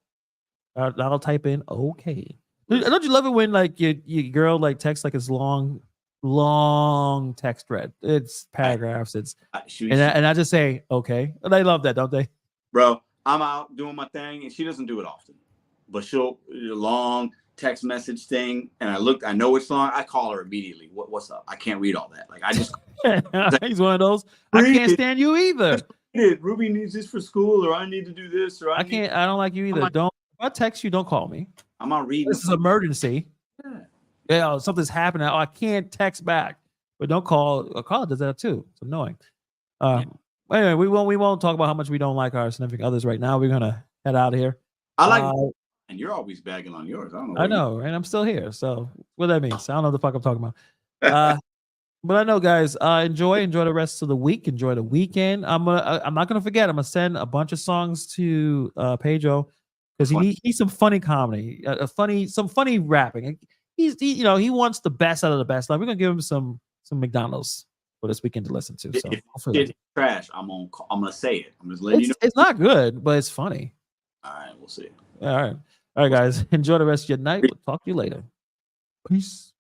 I'll type in okay. Don't you love it when like your girl like texts like this long text thread? It's paragraphs. It's and I just say okay. And they love that, don't they? Bro, I'm out doing my thing, and she doesn't do it often, but she'll long text message thing, and I know it's long. I call her immediately. What's up? I can't read all that. Like I just he's one of those. I can't stand you either. Ruby needs this for school, or I need to do this, or I don't like you either. Don't. If I text you, don't call me. I'm not reading. This is an emergency. Yeah, something's happening. Oh, I can't text back, but don't call. A caller does that too. It's annoying. Anyway, we won't talk about how much we don't like our significant others right now. We're gonna head out of here. I like, and you're always bagging on yours. I know, and I'm still here. So what that means? I don't know what the fuck I'm talking about. But I know, guys. Enjoy the rest of the week. Enjoy the weekend. I'm not gonna forget. I'm gonna send a bunch of songs to Pedro because he needs some funny comedy, some funny rapping. He wants the best out of the best. Like we're gonna give him some McDonald's for this weekend to listen to. So if it's trash, I'm gonna say it. I'm just letting you know. It's not good, but it's funny. All right, we'll see. All right, guys. Enjoy the rest of your night. We'll talk to you later. Peace.